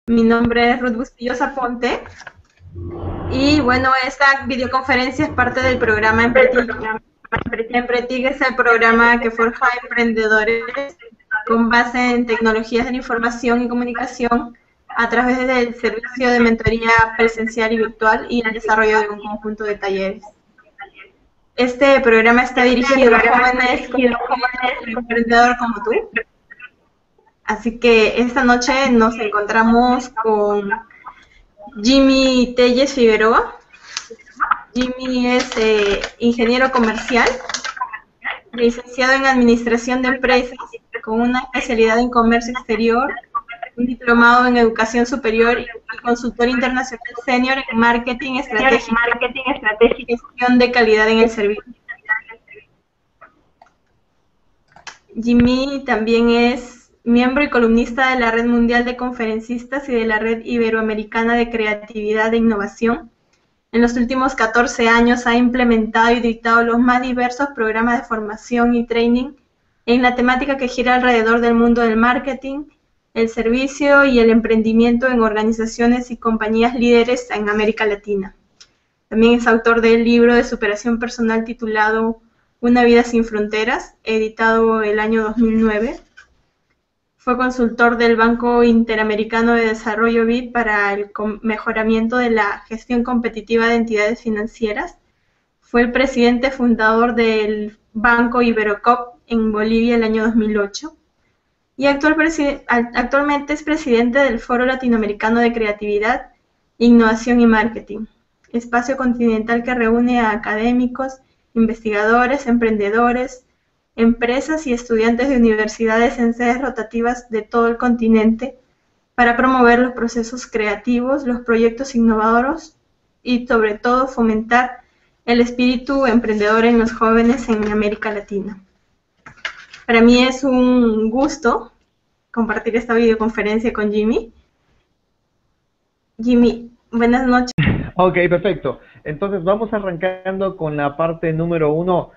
Mi nombre es Ruth Bustillosa Ponte y bueno, esta videoconferencia es parte del programa Empretig. Empretig es el programa que forja emprendedores con base en tecnologías de la información y comunicación a través del servicio de mentoría presencial y virtual y el desarrollo de un conjunto de talleres. Este programa está dirigido a jóvenes emprendedores como tú. Así que esta noche nos encontramos con Jimmy Telles Figueroa. Jimmy es ingeniero comercial, licenciado en Administración de Empresas, con una especialidad en Comercio Exterior, un diplomado en Educación Superior y consultor internacional senior en Marketing Estratégico y Gestión de Calidad en el Servicio. Jimmy también es miembro y columnista de la Red Mundial de Conferencistas y de la Red Iberoamericana de Creatividad e Innovación. En los últimos 14 años ha implementado y dictado los más diversos programas de formación y training en la temática que gira alrededor del mundo del marketing, el servicio y el emprendimiento en organizaciones y compañías líderes en América Latina. También es autor del libro de superación personal titulado Una vida sin fronteras, editado el año 2009. Fue consultor del Banco Interamericano de Desarrollo BID para el mejoramiento de la gestión competitiva de entidades financieras. Fue el presidente fundador del Banco Iberocop en Bolivia el año 2008. Y actualmente es presidente del Foro Latinoamericano de Creatividad, Innovación y Marketing, espacio continental que reúne a académicos, investigadores, emprendedores, empresas y estudiantes de universidades en sedes rotativas de todo el continente para promover los procesos creativos, los proyectos innovadores y sobre todo fomentar el espíritu emprendedor en los jóvenes en América Latina. Para mí es un gusto compartir esta videoconferencia con Jimmy. Jimmy, buenas noches. Ok, perfecto. Entonces vamos arrancando con la parte número 1.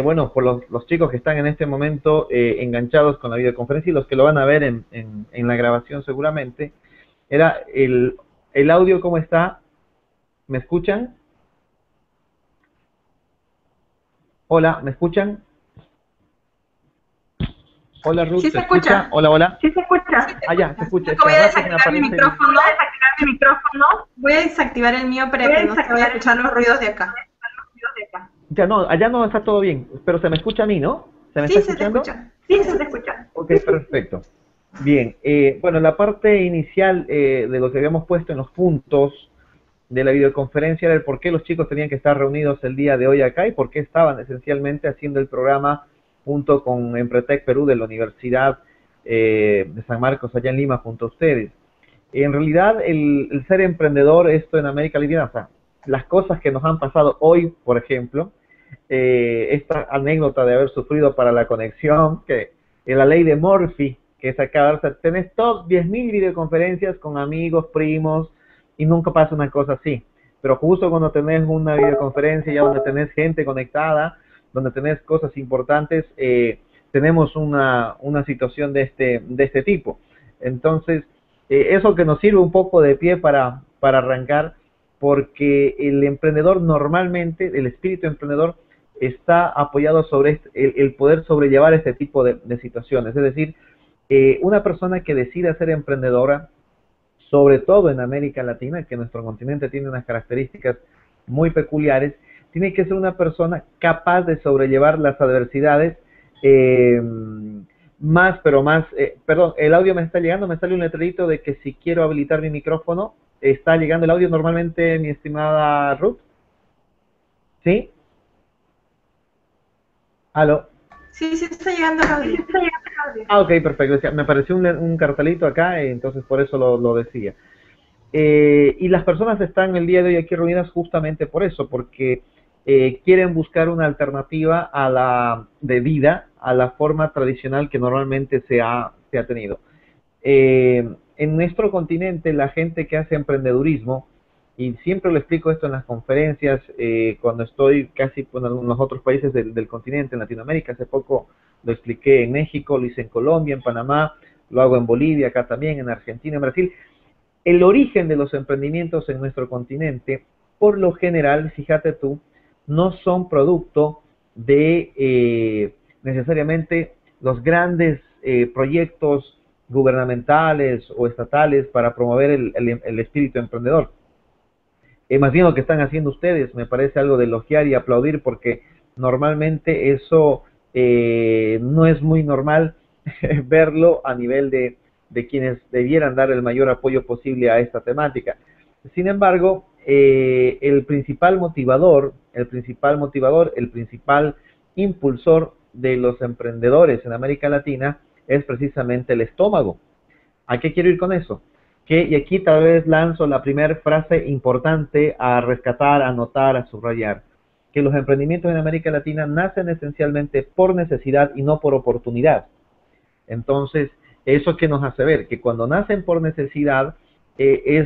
Bueno, por los chicos que están en este momento enganchados con la videoconferencia y los que lo van a ver en la grabación seguramente, era el audio. ¿Cómo está? ¿Me escuchan? Hola, ¿me escuchan? Hola, Ruth, Sí, ¿se escucha? Hola, hola. Sí, se escucha. Ah, ya, se escucha. Voy a desactivar mi micrófono. Voy a desactivar el mío para que no se vayan a escuchar los ruidos de acá. Ya no, allá no está todo bien, pero se me escucha a mí, ¿no? ¿Se me está escuchando? Sí, se te escucha. Ok, perfecto. Bien, bueno, la parte inicial de lo que habíamos puesto en los puntos de la videoconferencia era el por qué los chicos tenían que estar reunidos el día de hoy acá y por qué estaban esencialmente haciendo el programa junto con Empretec Perú de la Universidad de San Marcos allá en Lima junto a ustedes. En realidad el ser emprendedor, esto en América Latina, o sea, las cosas que nos han pasado hoy, por ejemplo, esta anécdota de haber sufrido para la conexión, que en la ley de Murphy, que es acá, o sea, tenés 10.000 videoconferencias con amigos, primos, y nunca pasa una cosa así. Pero justo cuando tenés una videoconferencia, ya donde tenés gente conectada, donde tenés cosas importantes, tenemos una situación de este tipo. Entonces, eso que nos sirve un poco de pie para arrancar, porque el emprendedor normalmente, el espíritu emprendedor, está apoyado sobre el poder sobrellevar este tipo de situaciones. Es decir, una persona que decida ser emprendedora, sobre todo en América Latina, que nuestro continente tiene unas características muy peculiares, tiene que ser una persona capaz de sobrellevar las adversidades, perdón, el audio me está llegando, me sale un letrerito de que si quiero habilitar mi micrófono. ¿Está llegando el audio normalmente, mi estimada Ruth? ¿Sí? ¿Aló? Sí, está llegando el audio. Ah, ok, perfecto. Me apareció un cartelito acá, entonces por eso lo decía. Y las personas están el día de hoy aquí reunidas justamente por eso, porque quieren buscar una alternativa de vida a la forma tradicional que normalmente se ha tenido. En nuestro continente, la gente que hace emprendedurismo, y siempre le explico esto en las conferencias, cuando estoy casi en los otros países del continente, en Latinoamérica, hace poco lo expliqué en México, lo hice en Colombia, en Panamá, lo hago en Bolivia, acá también, en Argentina, en Brasil. el origen de los emprendimientos en nuestro continente, por lo general, fíjate tú, no son producto de necesariamente los grandes proyectos gubernamentales o estatales para promover el espíritu emprendedor. Más bien lo que están haciendo ustedes me parece algo de elogiar y aplaudir, porque normalmente eso no es muy normal verlo a nivel de quienes debieran dar el mayor apoyo posible a esta temática. Sin embargo, el principal motivador, el principal impulsor de los emprendedores en América Latina es precisamente el estómago. ¿A qué quiero ir con eso? Y aquí tal vez lanzo la primera frase importante a rescatar, a anotar, a subrayar, que los emprendimientos en América Latina nacen esencialmente por necesidad y no por oportunidad. Entonces, ¿eso qué nos hace ver? Que cuando nacen por necesidad,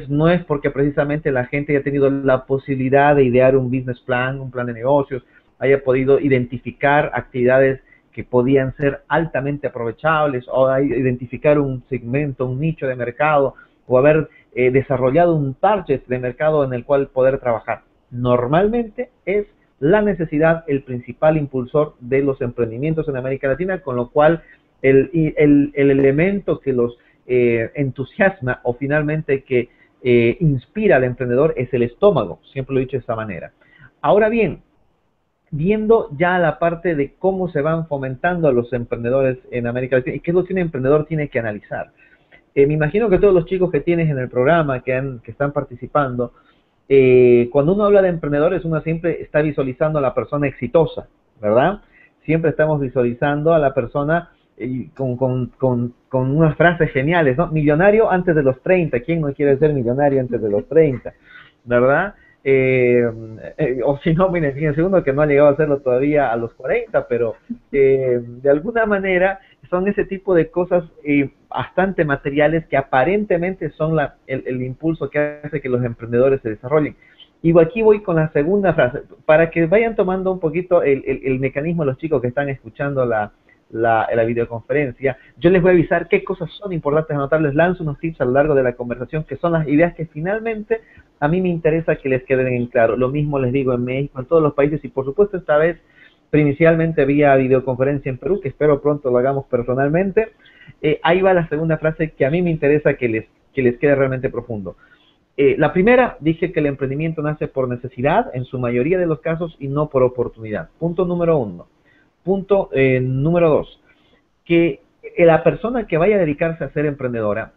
no es porque precisamente la gente haya tenido la posibilidad de idear un business plan, un plan de negocios, haya podido identificar actividades que podían ser altamente aprovechables, o identificar un segmento, un nicho de mercado, o haber desarrollado un target de mercado en el cual poder trabajar. Normalmente es la necesidad el principal impulsor de los emprendimientos en América Latina, con lo cual el elemento que los entusiasma o finalmente que inspira al emprendedor es el estómago. Siempre lo he dicho de esta manera. Ahora bien, viendo ya la parte de cómo se van fomentando a los emprendedores en América Latina y qué es lo que un emprendedor tiene que analizar. Me imagino que todos los chicos que tienes en el programa, que están participando, cuando uno habla de emprendedores, uno siempre está visualizando a la persona exitosa, ¿verdad? Siempre estamos visualizando a la persona con unas frases geniales, ¿no? Millonario antes de los 30, ¿quién no quiere ser millonario antes de los 30? ¿Verdad? O si no, miren, fíjense, uno que no ha llegado a hacerlo todavía a los 40, pero de alguna manera son ese tipo de cosas bastante materiales que aparentemente son el impulso que hace que los emprendedores se desarrollen. Y aquí voy con la segunda frase, para que vayan tomando un poquito el mecanismo los chicos que están escuchando la videoconferencia. Yo les voy a avisar qué cosas son importantes anotar, les lanzo unos tips a lo largo de la conversación, que son las ideas que finalmente a mí me interesa que les queden en claro. Lo mismo les digo en México, en todos los países, y por supuesto esta vez inicialmente vía videoconferencia en Perú, que espero pronto lo hagamos personalmente. Ahí va la segunda frase que a mí me interesa que les quede realmente profundo. La primera, dije que el emprendimiento nace por necesidad, en su mayoría de los casos, y no por oportunidad. Punto número 1. Punto número 2, que la persona que vaya a dedicarse a ser emprendedora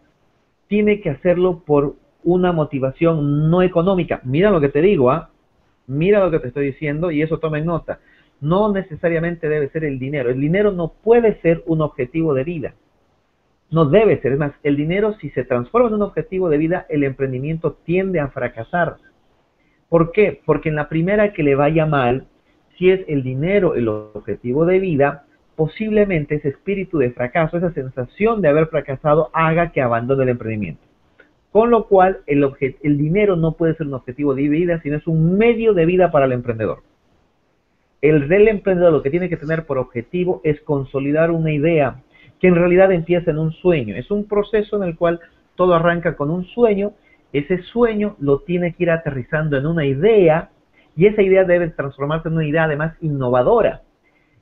tiene que hacerlo por una motivación no económica. Mira lo que te digo, mira lo que te estoy diciendo, y eso toma en nota. No necesariamente debe ser el dinero. El dinero no puede ser un objetivo de vida. No debe ser. Es más, el dinero, si se transforma en un objetivo de vida, el emprendimiento tiende a fracasar. ¿Por qué? Porque en la primera que le vaya mal, si es el dinero el objetivo de vida, posiblemente ese espíritu de fracaso, esa sensación de haber fracasado, haga que abandone el emprendimiento. Con lo cual, el dinero no puede ser un objetivo de vida, sino es un medio de vida para el emprendedor. El del emprendedor lo que tiene que tener por objetivo es consolidar una idea que en realidad empieza en un sueño. Es un proceso en el cual todo arranca con un sueño. Ese sueño lo tiene que ir aterrizando en una idea, y esa idea debe transformarse en una idea además innovadora.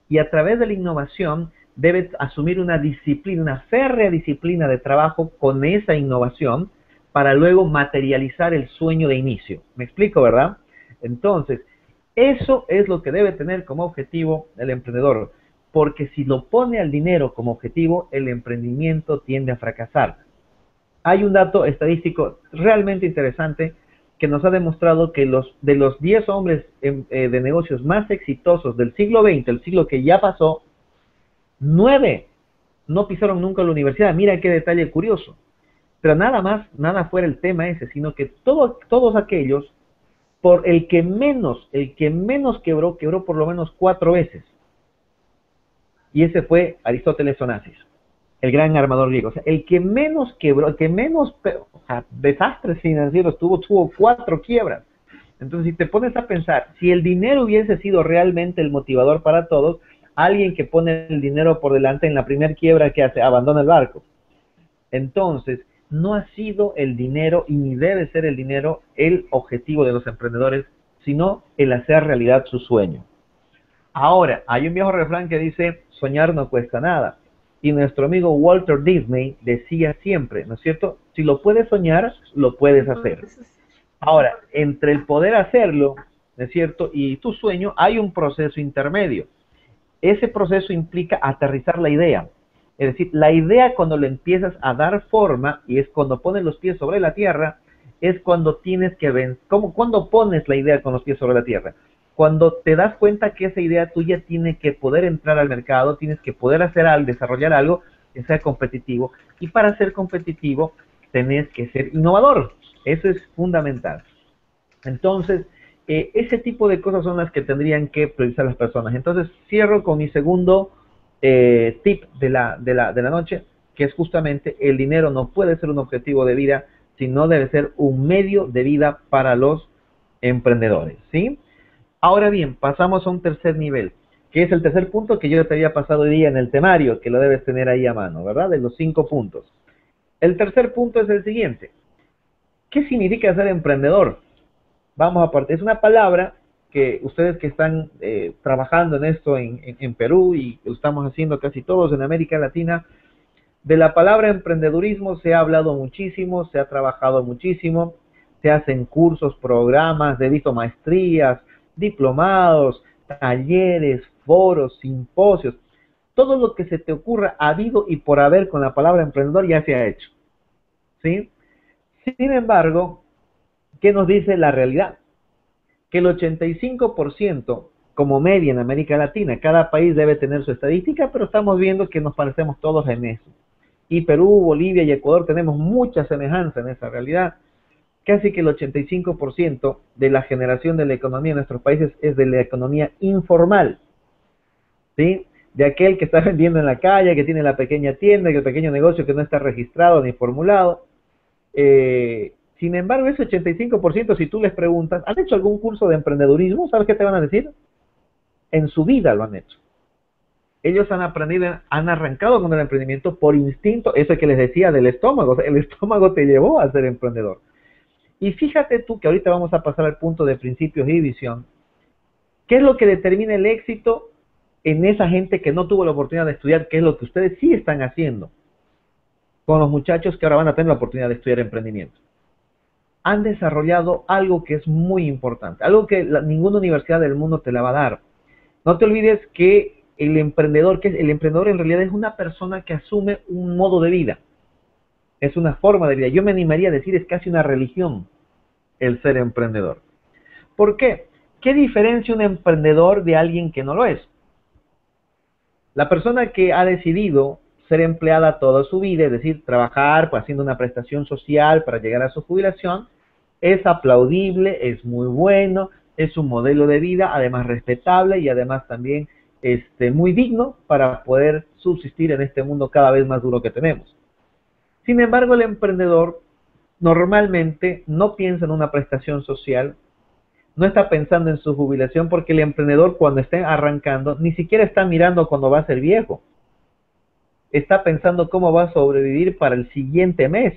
Y a través de la innovación debe asumir una disciplina, una férrea disciplina de trabajo con esa innovación para luego materializar el sueño de inicio. ¿Me explico, verdad? Entonces, eso es lo que debe tener como objetivo el emprendedor, porque si lo pone al dinero como objetivo, el emprendimiento tiende a fracasar. Hay un dato estadístico realmente interesante que nos ha demostrado que de los 10 hombres de negocios más exitosos del siglo XX, el siglo que ya pasó, 9 no pisaron nunca la universidad. Mira qué detalle curioso. Pero nada fuera el tema ese, sino que todos aquellos, por el que menos quebró por lo menos 4 veces. Y ese fue Aristóteles Onassis, el gran armador griego. O sea, el que menos quebró, el que menos desastres financieros tuvo 4 quiebras. Entonces, si te pones a pensar, si el dinero hubiese sido realmente el motivador para todos, alguien que pone el dinero por delante en la primera quiebra, ¿qué hace? Abandona el barco. Entonces, no ha sido el dinero y ni debe ser el dinero el objetivo de los emprendedores, sino el hacer realidad su sueño. Ahora, hay un viejo refrán que dice, soñar no cuesta nada. Y nuestro amigo Walter Disney decía siempre, ¿no es cierto? Si lo puedes soñar, lo puedes hacer. Ahora, entre el poder hacerlo, ¿no es cierto? Y tu sueño, hay un proceso intermedio. Ese proceso implica aterrizar la idea. Es decir, la idea cuando le empiezas a dar forma, y es cuando pones los pies sobre la tierra, es cuando tienes que ver, cuando pones la idea con los pies sobre la tierra. Cuando te das cuenta que esa idea tuya tiene que poder entrar al mercado, tienes que poder hacer algo, desarrollar algo que sea competitivo. Y para ser competitivo, tenés que ser innovador. Eso es fundamental. Entonces, ese tipo de cosas son las que tendrían que priorizar las personas. Entonces, cierro con mi segundo tip de la noche, que es justamente el dinero no puede ser un objetivo de vida, sino debe ser un medio de vida para los emprendedores, ¿sí? Ahora bien, pasamos a un tercer nivel, que es el tercer punto que yo te había pasado hoy día en el temario, que lo debes tener ahí a mano, ¿verdad? De los 5 puntos. El tercer punto es el siguiente. ¿Qué significa ser emprendedor? Vamos a partir, es una palabra que ustedes que están trabajando en esto en Perú y lo estamos haciendo casi todos en América Latina, de la palabra emprendedurismo se ha hablado muchísimo, se ha trabajado muchísimo, se hacen cursos, programas, he visto maestrías, diplomados, talleres, foros, simposios, todo lo que se te ocurra habido y por haber con la palabra emprendedor ya se ha hecho, ¿sí? Sin embargo, ¿qué nos dice la realidad? Que el 85% como media en América Latina, cada país debe tener su estadística, pero estamos viendo que nos parecemos todos en eso. Y Perú, Bolivia y Ecuador tenemos mucha semejanza en esa realidad. Casi que el 85% de la generación de la economía en nuestros países es de la economía informal, ¿sí? De aquel que está vendiendo en la calle, que tiene la pequeña tienda, que el pequeño negocio que no está registrado ni formulado. Sin embargo, ese 85%, si tú les preguntas, ¿han hecho algún curso de emprendedurismo? ¿Sabes qué te van a decir? En su vida lo han hecho. Ellos han aprendido, han arrancado con el emprendimiento por instinto, eso que les decía del estómago, el estómago te llevó a ser emprendedor. Y fíjate tú que ahorita vamos a pasar al punto de principios y visión. ¿Qué es lo que determina el éxito en esa gente que no tuvo la oportunidad de estudiar? ¿Qué es lo que ustedes sí están haciendo con los muchachos que ahora van a tener la oportunidad de estudiar emprendimiento? Han desarrollado algo que es muy importante, algo que ninguna universidad del mundo te la va a dar. No te olvides que el emprendedor en realidad es una persona que asume un modo de vida, es una forma de vida. Yo me animaría a decir es casi una religión el ser emprendedor. ¿Por qué? ¿Qué diferencia un emprendedor de alguien que no lo es? La persona que ha decidido ser empleada toda su vida, es decir, trabajar pues, haciendo una prestación social para llegar a su jubilación, es aplaudible, es muy bueno, es un modelo de vida, además respetable y además también muy digno para poder subsistir en este mundo cada vez más duro que tenemos. Sin embargo, el emprendedor normalmente no piensa en una prestación social, no está pensando en su jubilación, porque el emprendedor cuando esté arrancando ni siquiera está mirando cuando va a ser viejo. Está pensando cómo va a sobrevivir para el siguiente mes,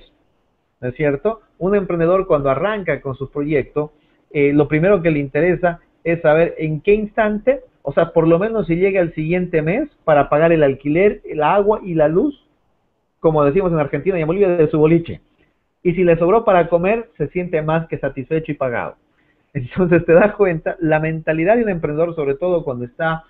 ¿no es cierto? Un emprendedor cuando arranca con su proyecto, lo primero que le interesa es saber en qué instante, o sea, por lo menos si llega el siguiente mes para pagar el alquiler, el agua y la luz, como decimos en Argentina y en Bolivia, de su boliche. Y si le sobró para comer, se siente más que satisfecho y pagado. Entonces te das cuenta, la mentalidad de un emprendedor, sobre todo cuando está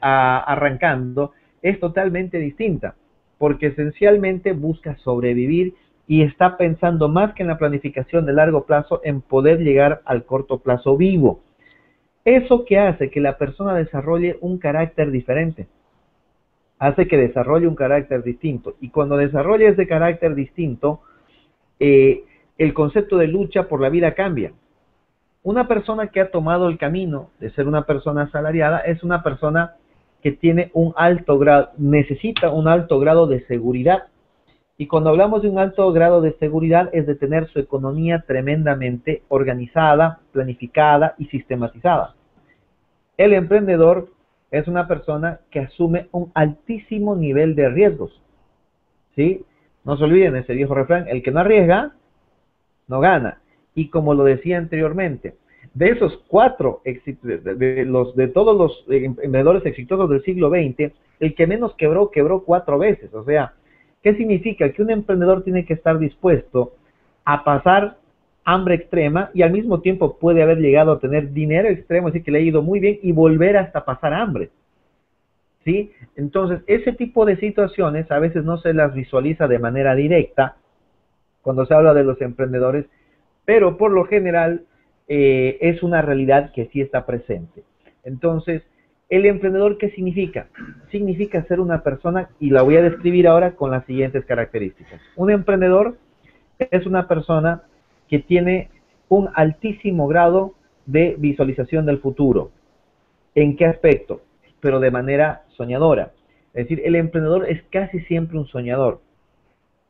arrancando, es totalmente distinta, porque esencialmente busca sobrevivir y está pensando más que en la planificación de largo plazo, en poder llegar al corto plazo vivo. Eso que hace que la persona desarrolle un carácter diferente, hace que desarrolle un carácter distinto, y cuando desarrolla ese carácter distinto, el concepto de lucha por la vida cambia. Una persona que ha tomado el camino de ser una persona asalariada es una persona que tiene un alto grado, necesita un alto grado de seguridad. Y cuando hablamos de un alto grado de seguridad es de tener su economía tremendamente organizada, planificada y sistematizada. El emprendedor es una persona que asume un altísimo nivel de riesgos, ¿sí? No se olviden ese viejo refrán, el que no arriesga, no gana. Y como lo decía anteriormente, de esos cuatro, de todos los emprendedores exitosos del siglo XX, el que menos quebró, quebró 4 veces. O sea, ¿qué significa? Que un emprendedor tiene que estar dispuesto a pasar hambre extrema y al mismo tiempo puede haber llegado a tener dinero extremo, así que le ha ido muy bien y volver hasta pasar hambre. ¿Sí? Entonces, ese tipo de situaciones a veces no se las visualiza de manera directa cuando se habla de los emprendedores, pero por lo general es una realidad que sí está presente. Entonces, el emprendedor, ¿qué significa? Significa ser una persona, y la voy a describir ahora con las siguientes características. Un emprendedor es una persona que tiene un altísimo grado de visualización del futuro. ¿En qué aspecto? Pero de manera soñadora. Es decir, el emprendedor es casi siempre un soñador.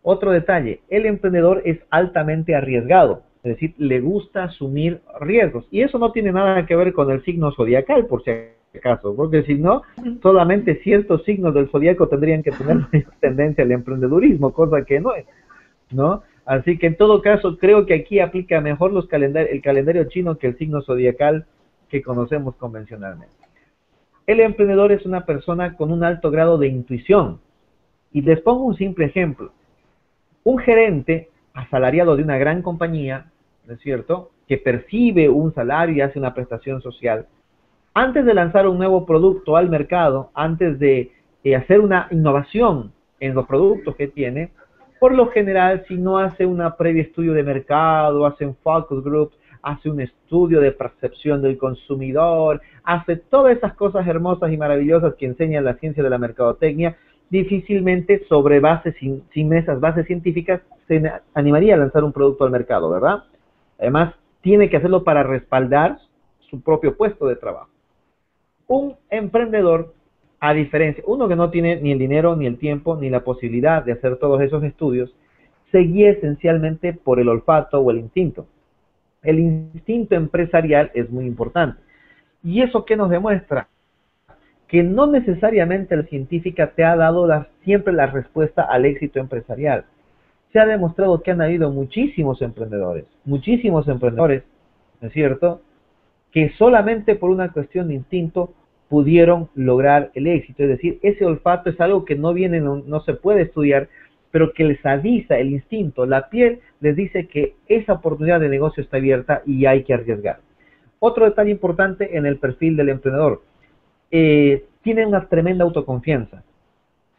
Otro detalle, el emprendedor es altamente arriesgado, es decir, le gusta asumir riesgos. Y eso no tiene nada que ver con el signo zodiacal, por si acaso, porque si no, solamente ciertos signos del zodiaco tendrían que tener tendencia al emprendedurismo, cosa que no es, ¿no? Así que en todo caso, creo que aquí aplica mejor el calendario chino que el signo zodiacal que conocemos convencionalmente. El emprendedor es una persona con un alto grado de intuición. Y les pongo un simple ejemplo. Un gerente asalariado de una gran compañía, ¿no es cierto?, que percibe un salario y hace una prestación social, antes de lanzar un nuevo producto al mercado, antes de hacer una innovación en los productos que tiene, por lo general, si no hace un previo estudio de mercado, hace un focus group, hace un estudio de percepción del consumidor, hace todas esas cosas hermosas y maravillosas que enseña la ciencia de la mercadotecnia, difícilmente sobre bases, sin esas bases científicas, se animaría a lanzar un producto al mercado, ¿verdad? Además, tiene que hacerlo para respaldar su propio puesto de trabajo. Un emprendedor, a diferencia, uno que no tiene ni el dinero, ni el tiempo, ni la posibilidad de hacer todos esos estudios, se guía esencialmente por el olfato o el instinto. El instinto empresarial es muy importante. ¿Y eso qué nos demuestra? Que no necesariamente la científica te ha dado siempre la respuesta al éxito empresarial. Se ha demostrado que han habido muchísimos emprendedores, ¿no es cierto?, que solamente por una cuestión de instinto pudieron lograr el éxito. Es decir, ese olfato es algo que no se puede estudiar, pero que les avisa el instinto, la piel les dice que esa oportunidad de negocio está abierta y hay que arriesgar. Otro detalle importante en el perfil del emprendedor, tienen una tremenda autoconfianza,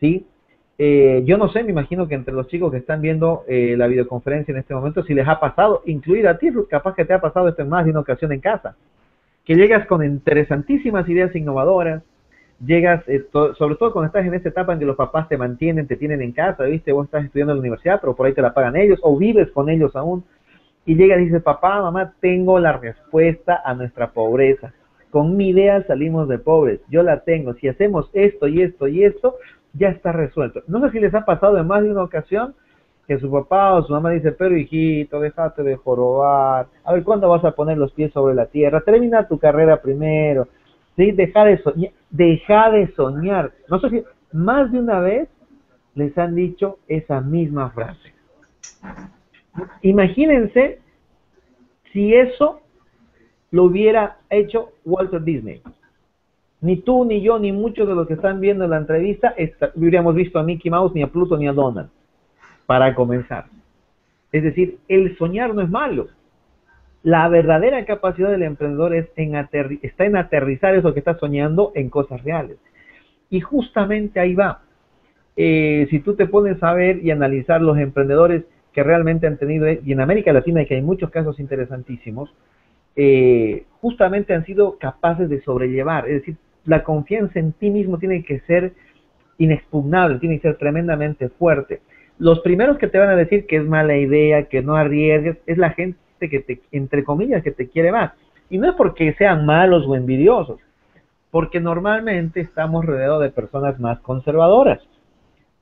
¿sí? Yo no sé, me imagino que entre los chicos que están viendo la videoconferencia en este momento, si les ha pasado, incluida a ti, Ruth, capaz que te ha pasado esto en más de una ocasión en casa, que llegas con interesantísimas ideas innovadoras, llegas, sobre todo cuando estás en esta etapa en que los papás te mantienen, te tienen en casa, ¿viste? Vos estás estudiando en la universidad, pero por ahí te la pagan ellos, o vives con ellos aún, y llegas y dices, papá, mamá, tengo la respuesta a nuestra pobreza. Con mi idea salimos de pobres, yo la tengo. Si hacemos esto y esto y esto, ya está resuelto. No sé si les ha pasado en más de una ocasión que su papá o su mamá dice, pero hijito, déjate de jorobar, a ver, ¿cuándo vas a poner los pies sobre la tierra? Termina tu carrera primero, ¿sí? Deja de soñar. No sé si más de una vez les han dicho esa misma frase. Imagínense si eso lo hubiera hecho Walter Disney. Ni tú, ni yo, ni muchos de los que están viendo la entrevista hubiéramos visto a Mickey Mouse, ni a Pluto, ni a Donald, para comenzar. Es decir, el soñar no es malo. La verdadera capacidad del emprendedor está en aterrizar eso que está soñando en cosas reales. Y justamente ahí va. Si tú te pones a ver y analizar los emprendedores que realmente han tenido, y en América Latina, que hay muchos casos interesantísimos, justamente han sido capaces de sobrellevar. Es decir, la confianza en ti mismo tiene que ser inexpugnable, tiene que ser tremendamente fuerte. Los primeros que te van a decir que es mala idea, que no arriesgues, es la gente que entre comillas, que te quiere más. Y no es porque sean malos o envidiosos, porque normalmente estamos rodeados de personas más conservadoras,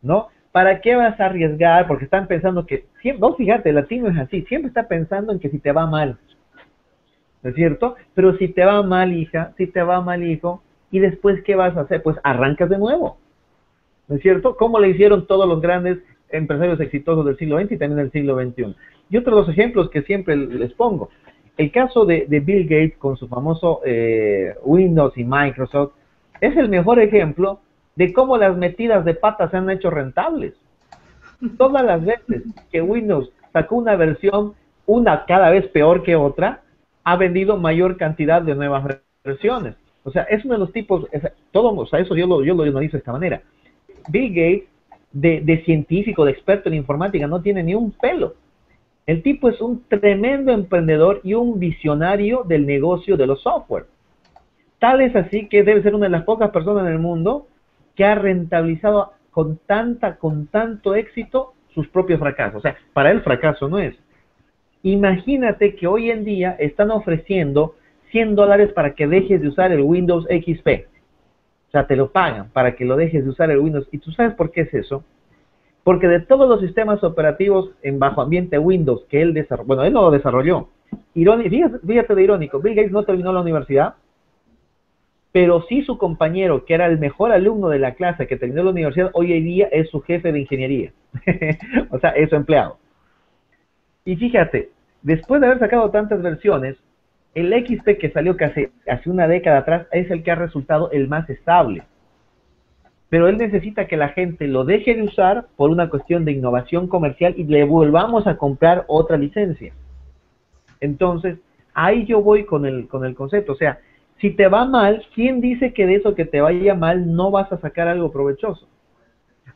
¿no? ¿Para qué vas a arriesgar? Porque están pensando que, vos fíjate, el latino es así, siempre está pensando en que si te va mal, ¿no es cierto? Pero si te va mal, hija, si te va mal, hijo, ¿y después qué vas a hacer? Pues arrancas de nuevo, ¿no es cierto? ¿Cómo le hicieron todos los grandes empresarios exitosos del siglo XX y también del siglo XXI. Y otro de los ejemplos que siempre les pongo, el caso de Bill Gates con su famoso Windows y Microsoft, es el mejor ejemplo de cómo las metidas de patas se han hecho rentables. Todas las veces que Windows sacó una versión, una cada vez peor que otra, ha vendido mayor cantidad de nuevas versiones. O sea, es uno de los tipos, o sea, eso yo lo analizo de esta manera. Bill Gates, de científico, de experto en informática, no tiene ni un pelo. El tipo es un tremendo emprendedor y un visionario del negocio de los software. Tal es así que debe ser una de las pocas personas en el mundo que ha rentabilizado con tanto éxito sus propios fracasos. O sea, para él fracaso no es. Imagínate que hoy en día están ofreciendo $100 para que dejes de usar el Windows XP. O sea, te lo pagan para que lo dejes de usar el Windows. ¿Y tú sabes por qué es eso? Porque de todos los sistemas operativos en bajo ambiente Windows que él desarrolló, bueno, él no lo desarrolló. Fíjate de irónico, Bill Gates no terminó la universidad, pero sí su compañero, que era el mejor alumno de la clase que terminó la universidad, hoy en día es su jefe de ingeniería. O sea, es su empleado. Y fíjate, después de haber sacado tantas versiones, el XP que salió casi hace una década atrás es el que ha resultado el más estable. Pero él necesita que la gente lo deje de usar por una cuestión de innovación comercial y le volvamos a comprar otra licencia. Entonces, ahí yo voy con el concepto. O sea, si te va mal, ¿quién dice que de eso que te vaya mal no vas a sacar algo provechoso?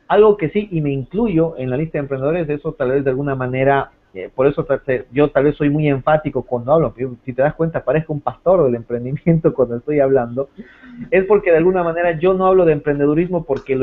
Algo que sí, y me incluyo en la lista de emprendedores, eso tal vez de alguna manera, por eso yo tal vez soy muy enfático cuando hablo. Si te das cuenta, parezco un pastor del emprendimiento cuando estoy hablando. Es porque de alguna manera yo no hablo de emprendedurismo porque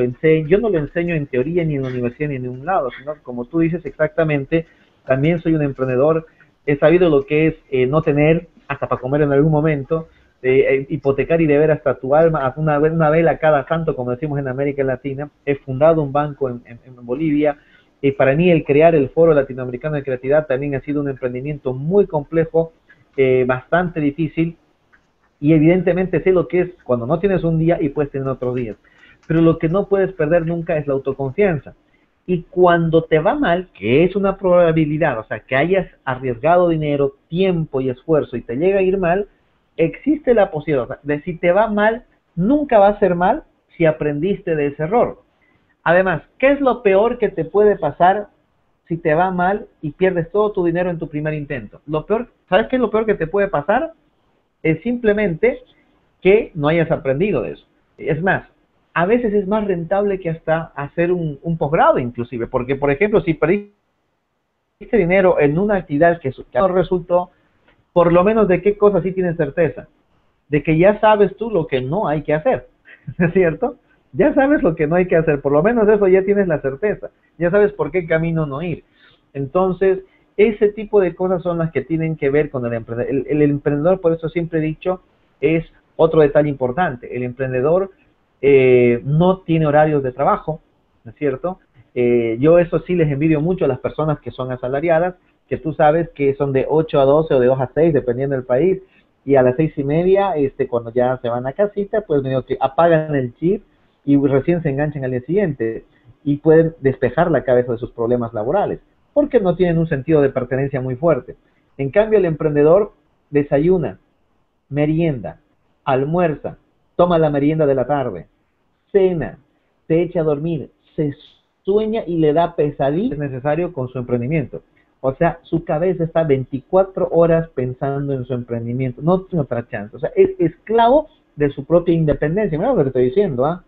yo no lo enseño en teoría ni en la universidad ni en ningún lado, sino como tú dices exactamente, también soy un emprendedor, he sabido lo que es no tener hasta para comer en algún momento, hipotecar y deber hasta tu alma, una vela cada santo, como decimos en América Latina. He fundado un banco en Bolivia, y para mí el crear el Foro Latinoamericano de Creatividad también ha sido un emprendimiento muy complejo, bastante difícil, y evidentemente sé lo que es cuando no tienes un día y puedes tener otros días. Pero lo que no puedes perder nunca es la autoconfianza. Y cuando te va mal, que es una probabilidad, o sea, que hayas arriesgado dinero, tiempo y esfuerzo y te llega a ir mal, existe la posibilidad, o sea, de si te va mal, nunca va a ser mal si aprendiste de ese error. Además, ¿qué es lo peor que te puede pasar si te va mal y pierdes todo tu dinero en tu primer intento? Lo peor, ¿sabes qué es lo peor que te puede pasar? Es simplemente que no hayas aprendido de eso. Es más, a veces es más rentable que hasta hacer un posgrado inclusive, porque por ejemplo, si perdiste dinero en una actividad que no resultó, por lo menos de qué cosas sí tienes certeza, de que ya sabes tú lo que no hay que hacer, ¿no es cierto? Ya sabes lo que no hay que hacer, por lo menos eso ya tienes la certeza, ya sabes por qué camino no ir. Entonces, ese tipo de cosas son las que tienen que ver con el emprendedor. El emprendedor, por eso siempre he dicho, es otro detalle importante. El emprendedor no tiene horarios de trabajo, ¿no es cierto? Yo eso sí les envidio mucho a las personas que son asalariadas, que tú sabes que son de 8 a 12 o de 2 a 6, dependiendo del país, y a las 6:30, cuando ya se van a casita, pues medio que apagan el chip y recién se enganchan al día siguiente y pueden despejar la cabeza de sus problemas laborales, porque no tienen un sentido de pertenencia muy fuerte. En cambio, el emprendedor desayuna, merienda, almuerza, toma la merienda de la tarde, cena, se echa a dormir, se sueña y le da pesadillas necesario con su emprendimiento. O sea, su cabeza está 24 horas pensando en su emprendimiento, no tiene otra chance. O sea, es esclavo de su propia independencia. Mira lo que te estoy diciendo, ¿ah?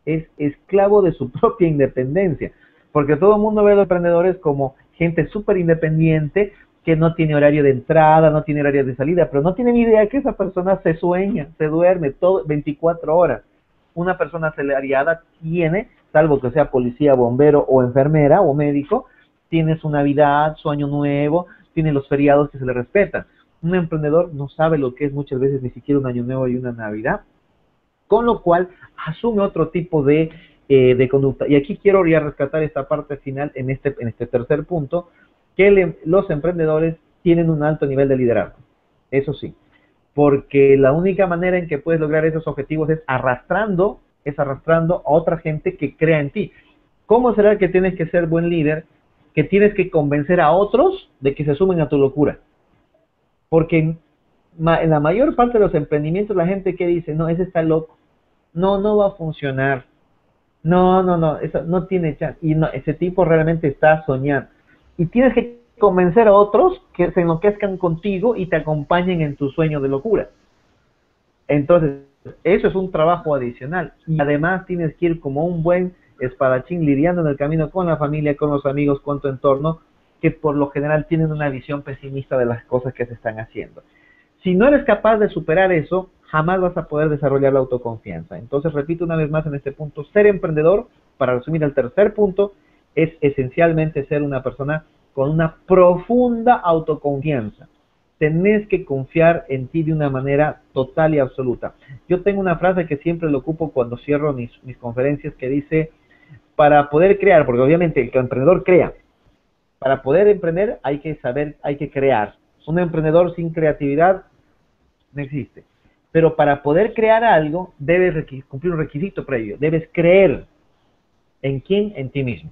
Es esclavo de su propia independencia, porque todo el mundo ve a los emprendedores como gente súper independiente, que no tiene horario de entrada, no tiene horario de salida, pero no tienen idea que esa persona se sueña, se duerme todo 24 horas. Una persona asalariada tiene, salvo que sea policía, bombero o enfermera o médico, tiene su Navidad, su Año Nuevo, tiene los feriados que se le respetan. Un emprendedor no sabe lo que es muchas veces ni siquiera un Año Nuevo y una Navidad, con lo cual asume otro tipo de conducta. Y aquí quiero ya rescatar esta parte final en este tercer punto, que los emprendedores tienen un alto nivel de liderazgo. Eso sí, porque la única manera en que puedes lograr esos objetivos es arrastrando a otra gente que crea en ti. ¿Cómo será que tienes que ser buen líder? Que tienes que convencer a otros de que se sumen a tu locura. Porque en la mayor parte de los emprendimientos la gente que dice, no, ese está loco, no, no va a funcionar, no, eso no tiene chance, y no, ese tipo realmente está soñando. Y tienes que convencer a otros que se enloquezcan contigo y te acompañen en tu sueño de locura. Entonces, eso es un trabajo adicional. Y además tienes que ir como un buen espadachín lidiando en el camino con la familia, con los amigos, con tu entorno, que por lo general tienen una visión pesimista de las cosas que se están haciendo. Si no eres capaz de superar eso, jamás vas a poder desarrollar la autoconfianza. Entonces, repito una vez más en este punto, ser emprendedor, para resumir el tercer punto, es esencialmente ser una persona con una profunda autoconfianza. Tenés que confiar en ti de una manera total y absoluta. Yo tengo una frase que siempre lo ocupo cuando cierro mis conferencias que dice, para poder crear, porque obviamente el emprendedor crea, para poder emprender hay que saber, hay que crear. Un emprendedor sin creatividad no existe. Pero para poder crear algo, debes cumplir un requisito previo. Debes creer. ¿En quién? En ti mismo.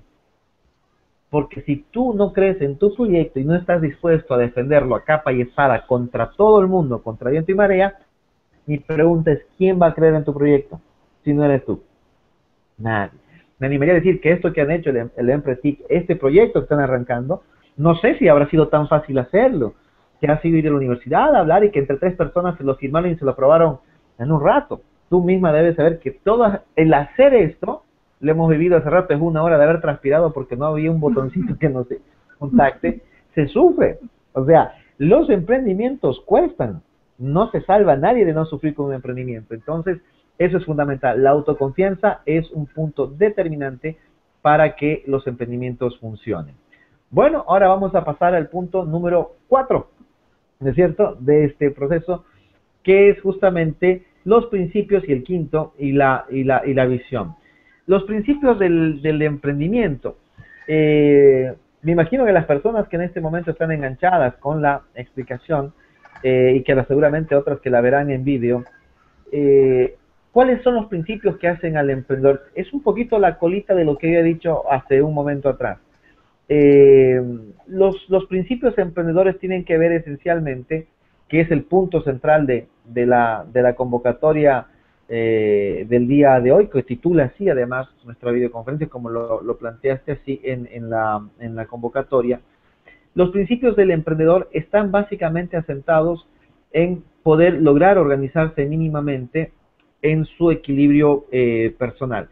Porque si tú no crees en tu proyecto y no estás dispuesto a defenderlo a capa y espada contra todo el mundo, contra viento y marea, mi pregunta es, ¿quién va a creer en tu proyecto si no eres tú? Nadie. Me animaría a decir que esto que han hecho el Empretic, este proyecto que están arrancando, no sé si habrá sido tan fácil hacerlo, que ha sido ir a la universidad a hablar y que entre 3 personas se lo firmaron y se lo aprobaron en un rato. Tú misma debes saber que todo el hacer esto, lo hemos vivido hace rato, es una hora de haber transpirado porque no había un botoncito que nos contacte, se sufre. O sea, los emprendimientos cuestan, no se salva nadie de no sufrir con un emprendimiento. Entonces, eso es fundamental. La autoconfianza es un punto determinante para que los emprendimientos funcionen. Bueno, ahora vamos a pasar al punto número 4, ¿no es cierto?, de este proceso, que es justamente los principios y el quinto y la visión. Los principios del emprendimiento. Me imagino que las personas que en este momento están enganchadas con la explicación y que seguramente otras que la verán en vídeo, ¿cuáles son los principios que hacen al emprendedor? Es un poquito la colita de lo que yo he dicho hace un momento atrás. Los principios emprendedores tienen que ver esencialmente, que es el punto central de la convocatoria del día de hoy, que titula así además nuestra videoconferencia, como lo planteaste así en la convocatoria. Los principios del emprendedor están básicamente asentados en poder lograr organizarse mínimamente en su equilibrio personal.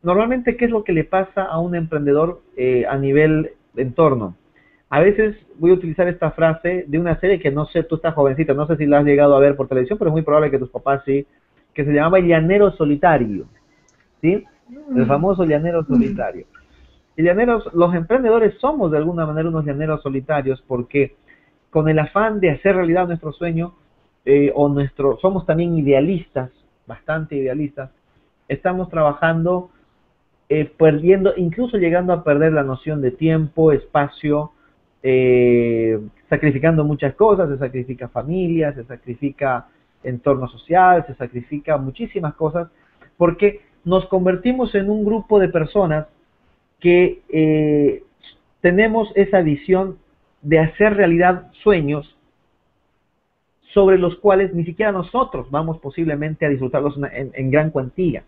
Normalmente, ¿qué es lo que le pasa a un emprendedor a nivel entorno? A veces voy a utilizar esta frase de una serie que no sé, tú estás jovencita, no sé si la has llegado a ver por televisión, pero es muy probable que tus papás sí, que se llamaba El Llanero Solitario, ¿sí? El famoso Llanero Solitario. Y los emprendedores somos de alguna manera unos llaneros solitarios porque con el afán de hacer realidad nuestro sueño, somos también idealistas, bastante idealistas, estamos trabajando perdiendo, incluso llegando a perder la noción de tiempo, espacio, sacrificando muchas cosas, se sacrifica familia, se sacrifica entorno social, se sacrifica muchísimas cosas, porque nos convertimos en un grupo de personas que tenemos esa visión de hacer realidad sueños sobre los cuales ni siquiera nosotros vamos posiblemente a disfrutarlos en gran cuantía.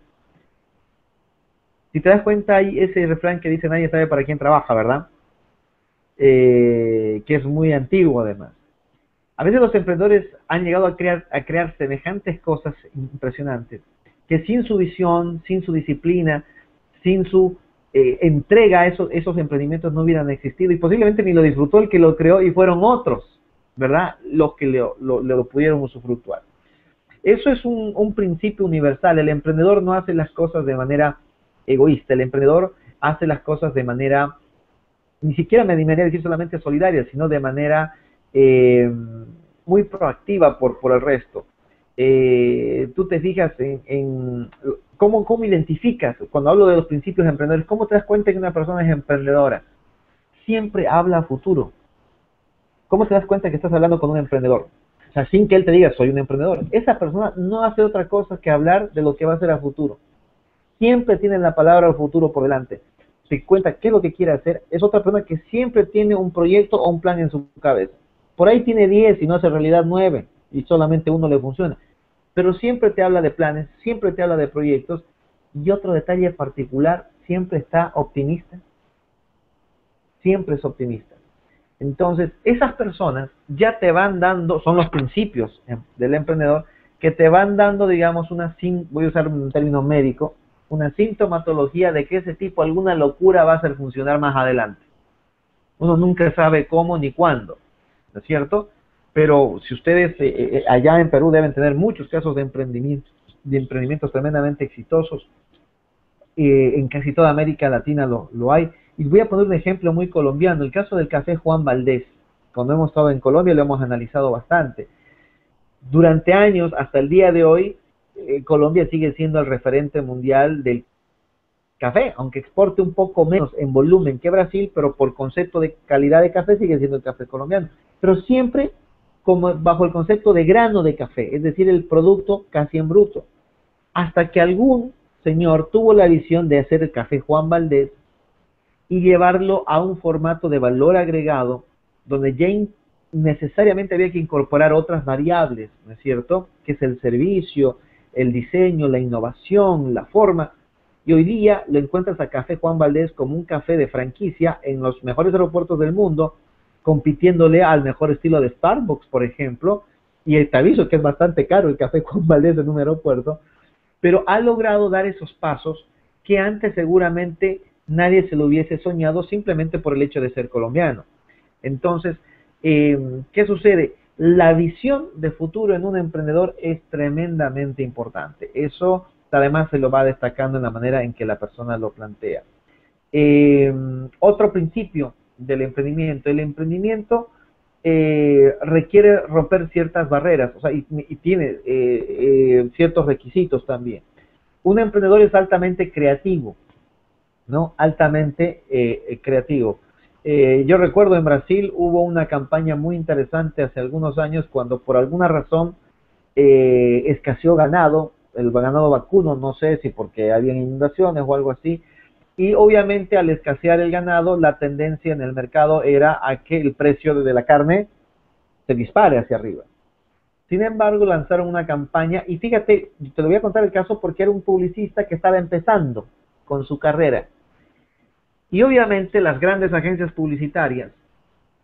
Si te das cuenta, hay ese refrán que dice nadie sabe para quién trabaja, ¿verdad? Que es muy antiguo además. A veces los emprendedores han llegado a crear semejantes cosas impresionantes, que sin su visión, sin su disciplina, sin su entrega a esos emprendimientos no hubieran existido y posiblemente ni lo disfrutó el que lo creó y fueron otros, ¿verdad?, los que lo pudieron usufructuar. Eso es un principio universal. El emprendedor no hace las cosas de manera egoísta, el emprendedor hace las cosas de manera, ni siquiera me animaría a decir solamente solidaria, sino de manera muy proactiva por el resto. Tú te fijas en ¿cómo identificas? Cuando hablo de los principios emprendedores, ¿cómo te das cuenta que una persona es emprendedora? Siempre habla a futuro. ¿Cómo te das cuenta que estás hablando con un emprendedor? O sea, sin que él te diga, soy un emprendedor. Esa persona no hace otra cosa que hablar de lo que va a hacer a futuro. Siempre tienen la palabra al futuro por delante. te cuenta qué es lo que quiere hacer, es otra persona que siempre tiene un proyecto o un plan en su cabeza. Por ahí tiene 10 y no hace realidad 9 y solamente uno le funciona. Pero siempre te habla de planes, siempre te habla de proyectos. Y otro detalle particular, siempre está optimista, siempre es optimista. Entonces, esas personas ya te van dando, son los principios del emprendedor, que te van dando, digamos, voy a usar un término médico, una sintomatología de que ese tipo, alguna locura va a hacer funcionar más adelante. Uno nunca sabe cómo ni cuándo, ¿no es cierto? Pero si ustedes allá en Perú deben tener muchos casos de emprendimientos tremendamente exitosos, en casi toda América Latina lo hay. Y voy a poner un ejemplo muy colombiano, el caso del café Juan Valdez. Cuando hemos estado en Colombia lo hemos analizado bastante. Durante años, hasta el día de hoy, Colombia sigue siendo el referente mundial del café, aunque exporte un poco menos en volumen que Brasil, pero por concepto de calidad de café sigue siendo el café colombiano. Pero siempre como bajo el concepto de grano de café, es decir, el producto casi en bruto. Hasta que algún señor tuvo la visión de hacer el café Juan Valdez y llevarlo a un formato de valor agregado, donde ya necesariamente había que incorporar otras variables, ¿no es cierto? Que es el servicio, el diseño, la innovación, la forma. Y hoy día lo encuentras a Café Juan Valdez como un café de franquicia en los mejores aeropuertos del mundo, compitiéndole al mejor estilo de Starbucks, por ejemplo, y te aviso que es bastante caro el Café Juan Valdez en un aeropuerto, pero ha logrado dar esos pasos que antes seguramente nadie se lo hubiese soñado simplemente por el hecho de ser colombiano. Entonces, ¿qué sucede? La visión de futuro en un emprendedor es tremendamente importante. Eso además se lo va destacando en la manera en que la persona lo plantea. Otro principio del emprendimiento. El emprendimiento requiere romper ciertas barreras, o sea, y tiene ciertos requisitos también. Un emprendedor es altamente creativo, ¿no? Altamente creativo. Yo recuerdo en Brasil hubo una campaña muy interesante hace algunos años cuando por alguna razón escaseó ganado, el ganado vacuno, no sé si porque había inundaciones o algo así, y obviamente al escasear el ganado, la tendencia en el mercado era a que el precio de la carne se dispare hacia arriba. Sin embargo, lanzaron una campaña, y fíjate, te lo voy a contar el caso porque era un publicista que estaba empezando con su carrera. Y obviamente las grandes agencias publicitarias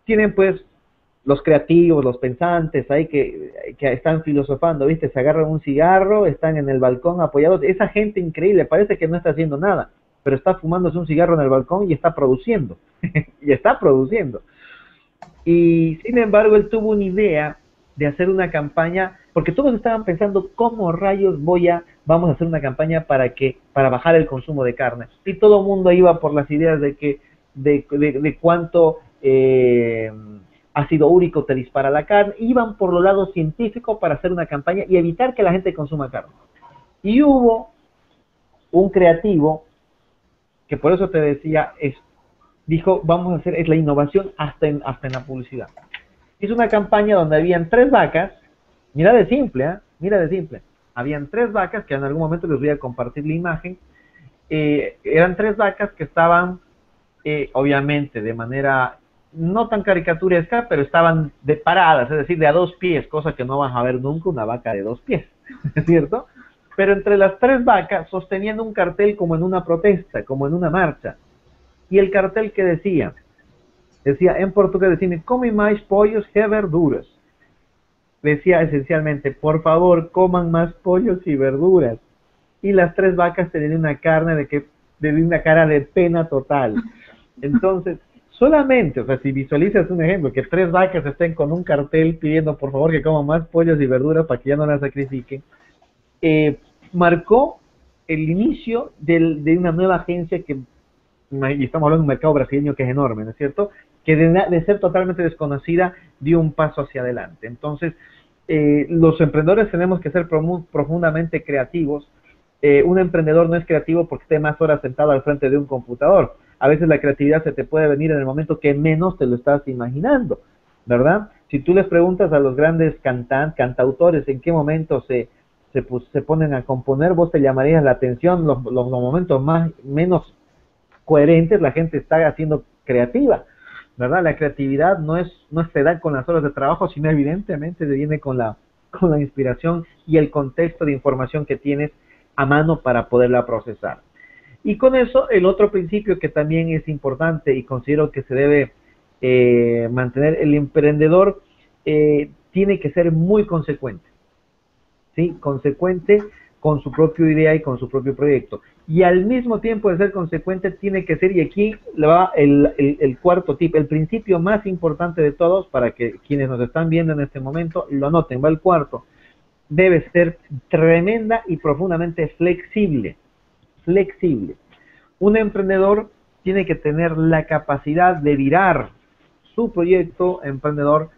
tienen pues los creativos, los pensantes ahí que están filosofando, ¿viste? Se agarran un cigarro, están en el balcón apoyados. Esa gente increíble, parece que no está haciendo nada, pero está fumándose un cigarro en el balcón y está produciendo. Y está produciendo. Y sin embargo, él tuvo una idea de hacer una campaña, porque todos estaban pensando, ¿cómo rayos vamos a hacer una campaña para bajar el consumo de carne? Y todo el mundo iba por las ideas de cuánto ácido úrico te dispara la carne, iban por los lados científicos para hacer una campaña y evitar que la gente consuma carne. Y hubo un creativo, que por eso te decía, dijo, vamos a hacer, es la innovación hasta en la publicidad. Hizo una campaña donde habían 3 vacas, mira de simple, mira de simple, habían 3 vacas, que en algún momento les voy a compartir la imagen, eran 3 vacas que estaban, obviamente, de manera no tan caricaturesca, pero estaban paradas, es decir, de a 2 pies, cosa que no vas a ver nunca una vaca de 2 pies, ¿es cierto? Pero entre las 3 vacas sosteniendo un cartel como en una protesta, como en una marcha, y el cartel que decía en portugués, decía, come más pollos que verduras. Decía esencialmente, por favor, coman más pollos y verduras. Y las 3 vacas tenían una carne de una cara de pena total. Entonces, solamente, o sea, si visualizas un ejemplo, que 3 vacas estén con un cartel pidiendo por favor que coman más pollos y verduras para que ya no las sacrifiquen, marcó el inicio de una nueva agencia y estamos hablando de un mercado brasileño que es enorme, ¿no es cierto?, que de ser totalmente desconocida dio un paso hacia adelante. Entonces, los emprendedores tenemos que ser profundamente creativos. Un emprendedor no es creativo porque esté más horas sentado al frente de un computador. A veces la creatividad se te puede venir en el momento que menos te lo estás imaginando, ¿verdad? Si tú les preguntas a los grandes cantautores en qué momento se ponen a componer, vos te llamarías la atención los momentos menos coherentes, la gente está haciendo creativa, ¿verdad? La creatividad no se da con las horas de trabajo, sino evidentemente viene con la inspiración y el contexto de información que tienes a mano para poderla procesar. Y con eso, el otro principio que también es importante y considero que se debe mantener, el emprendedor tiene que ser muy consecuente, ¿sí? Consecuente con su propia idea y con su propio proyecto. Y al mismo tiempo de ser consecuente, tiene que ser, y aquí le va el cuarto tip, el principio más importante de todos, para que quienes nos están viendo en este momento lo anoten, va el cuarto: debe ser tremenda y profundamente flexible. Flexible. Un emprendedor tiene que tener la capacidad de virar su proyecto emprendedor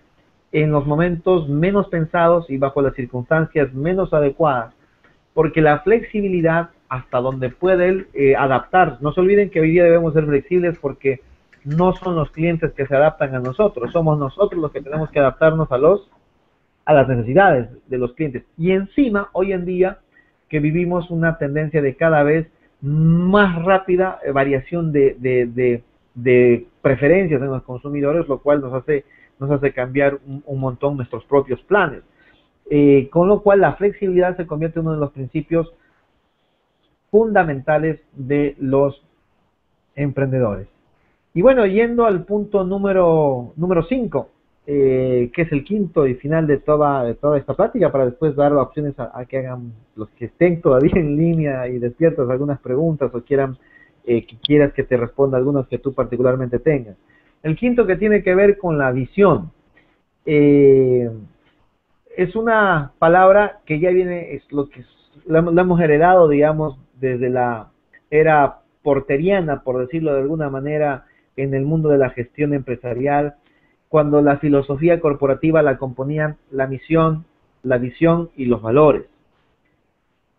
en los momentos menos pensados y bajo las circunstancias menos adecuadas, porque la flexibilidad, hasta donde puede él adaptar, no se olviden que hoy día debemos ser flexibles, porque no son los clientes que se adaptan a nosotros, somos nosotros los que tenemos que adaptarnos a las necesidades de los clientes. Y encima, hoy en día, que vivimos una tendencia de cada vez más rápida variación de preferencias en los consumidores, lo cual nos hace cambiar un montón nuestros propios planes. Con lo cual la flexibilidad se convierte en uno de los principios fundamentales de los emprendedores. Y bueno, yendo al punto número 5, que es el quinto y final de toda esta plática, para después dar opciones a que hagan los que estén todavía en línea y despiertos algunas preguntas o quieras que te responda algunas que tú particularmente tengas. El quinto, que tiene que ver con la visión. Es una palabra que ya viene, es lo que la hemos heredado, digamos, desde la era porteriana, por decirlo de alguna manera, en el mundo de la gestión empresarial, cuando la filosofía corporativa la componían la misión, la visión y los valores.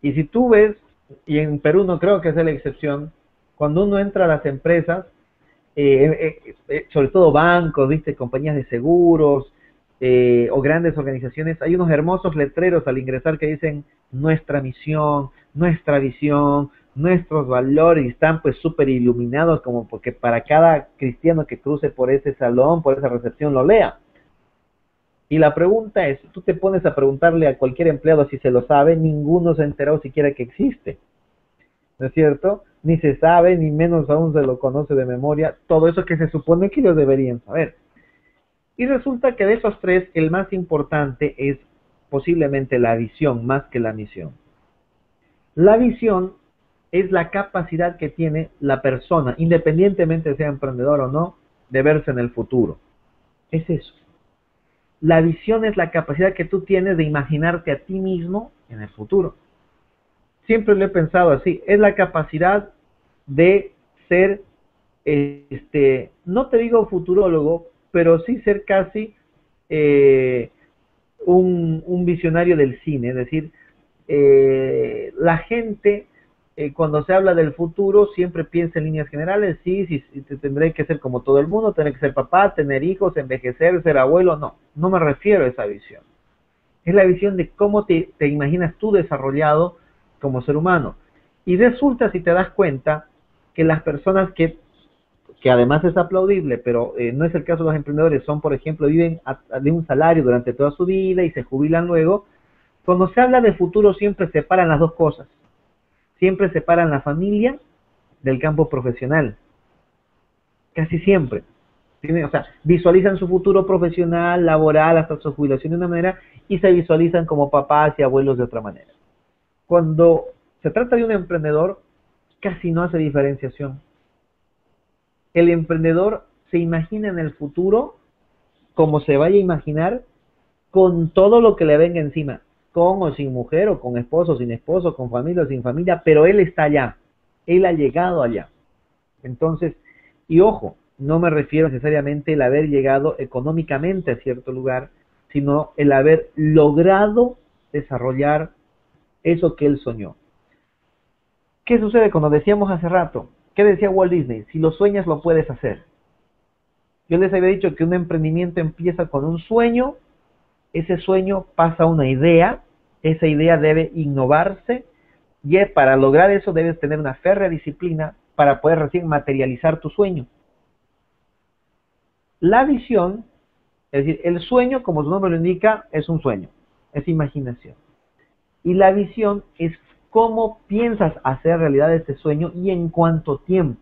Y si tú ves, y en Perú no creo que sea la excepción, cuando uno entra a las empresas, sobre todo bancos, ¿viste? Compañías de seguros, o grandes organizaciones, hay unos hermosos letreros al ingresar que dicen nuestra misión, nuestra visión, nuestros valores, y están pues súper iluminados, como porque para cada cristiano que cruce por ese salón, por esa recepción, lo lea. Y la pregunta es, tú te pones a preguntarle a cualquier empleado si se lo sabe, ninguno se ha enterado siquiera que existe, ¿no es cierto? Ni se sabe, ni menos aún se lo conoce de memoria, todo eso que se supone que ellos deberían saber. Y resulta que de esos tres, el más importante es posiblemente la visión, más que la misión. La visión es la capacidad que tiene la persona, independientemente sea emprendedor o no, de verse en el futuro. Es eso. La visión es la capacidad que tú tienes de imaginarte a ti mismo en el futuro. Siempre lo he pensado así, es la capacidad de ser, no te digo futurólogo, pero sí ser casi un visionario del cine. Es decir, la gente cuando se habla del futuro siempre piensa en líneas generales, sí, tendré que ser como todo el mundo, tener que ser papá, tener hijos, envejecer, ser abuelo. No me refiero a esa visión. Es la visión de cómo te imaginas tú desarrollado como ser humano. Y resulta, si te das cuenta, que las personas que además es aplaudible, pero no es el caso de los emprendedores, son, por ejemplo, viven de un salario durante toda su vida y se jubilan luego. Cuando se habla de futuro siempre separan las dos cosas. Siempre separan la familia del campo profesional. Casi siempre. O sea, visualizan su futuro profesional, laboral, hasta su jubilación de una manera, y se visualizan como papás y abuelos de otra manera. Cuando se trata de un emprendedor, casi no hace diferenciación. El emprendedor se imagina en el futuro como se vaya a imaginar, con todo lo que le venga encima, con o sin mujer, o con esposo o sin esposo, con familia o sin familia, pero él está allá, él ha llegado allá. Entonces, y ojo, no me refiero necesariamente el haber llegado económicamente a cierto lugar, sino el haber logrado desarrollar eso que él soñó. ¿Qué sucede cuando decíamos hace rato? ¿Qué decía Walt Disney? Si lo sueñas, lo puedes hacer. Yo les había dicho que un emprendimiento empieza con un sueño, ese sueño pasa a una idea, esa idea debe innovarse, y para lograr eso debes tener una férrea disciplina, para poder recién materializar tu sueño. La visión, es decir, el sueño, como su nombre lo indica, es un sueño, es imaginación. Y la visión es cómo piensas hacer realidad ese sueño y en cuánto tiempo.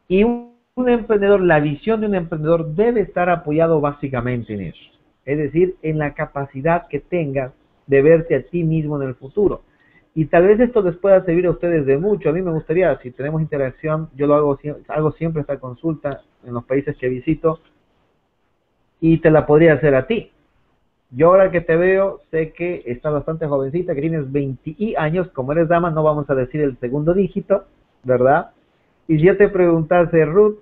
Y un emprendedor, la visión de un emprendedor debe estar apoyado básicamente en eso. Es decir, en la capacidad que tengas de verte a ti mismo en el futuro. Y tal vez esto les pueda servir a ustedes de mucho. A mí me gustaría, si tenemos interacción, yo lo hago siempre esta consulta en los países que visito y te la podría hacer a ti. Yo ahora que te veo, sé que estás bastante jovencita, que tienes 20 años, como eres dama, no vamos a decir el segundo dígito, ¿verdad? Y si yo te preguntase, Ruth,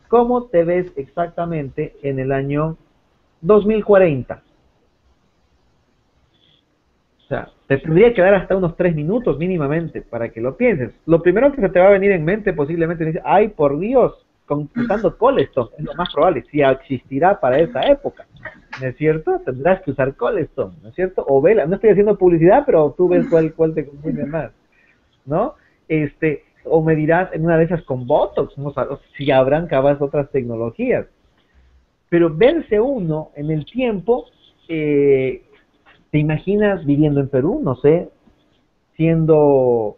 ¿cómo te ves exactamente en el año 2040? O sea, te tendría que dar hasta unos 3 minutos mínimamente para que lo pienses. Lo primero que se te va a venir en mente posiblemente es, ay, por Dios, usando Colestone, es lo más probable, si existirá para esa época, ¿no es cierto? Tendrás que usar Colestone, ¿no es cierto? O vela, no estoy haciendo publicidad, pero tú ves cuál te conviene más, ¿no? O me dirás en una de esas con Botox, no sabes si habrán capaz otras tecnologías. Pero verse uno en el tiempo, ¿te imaginas viviendo en Perú? No sé, teniendo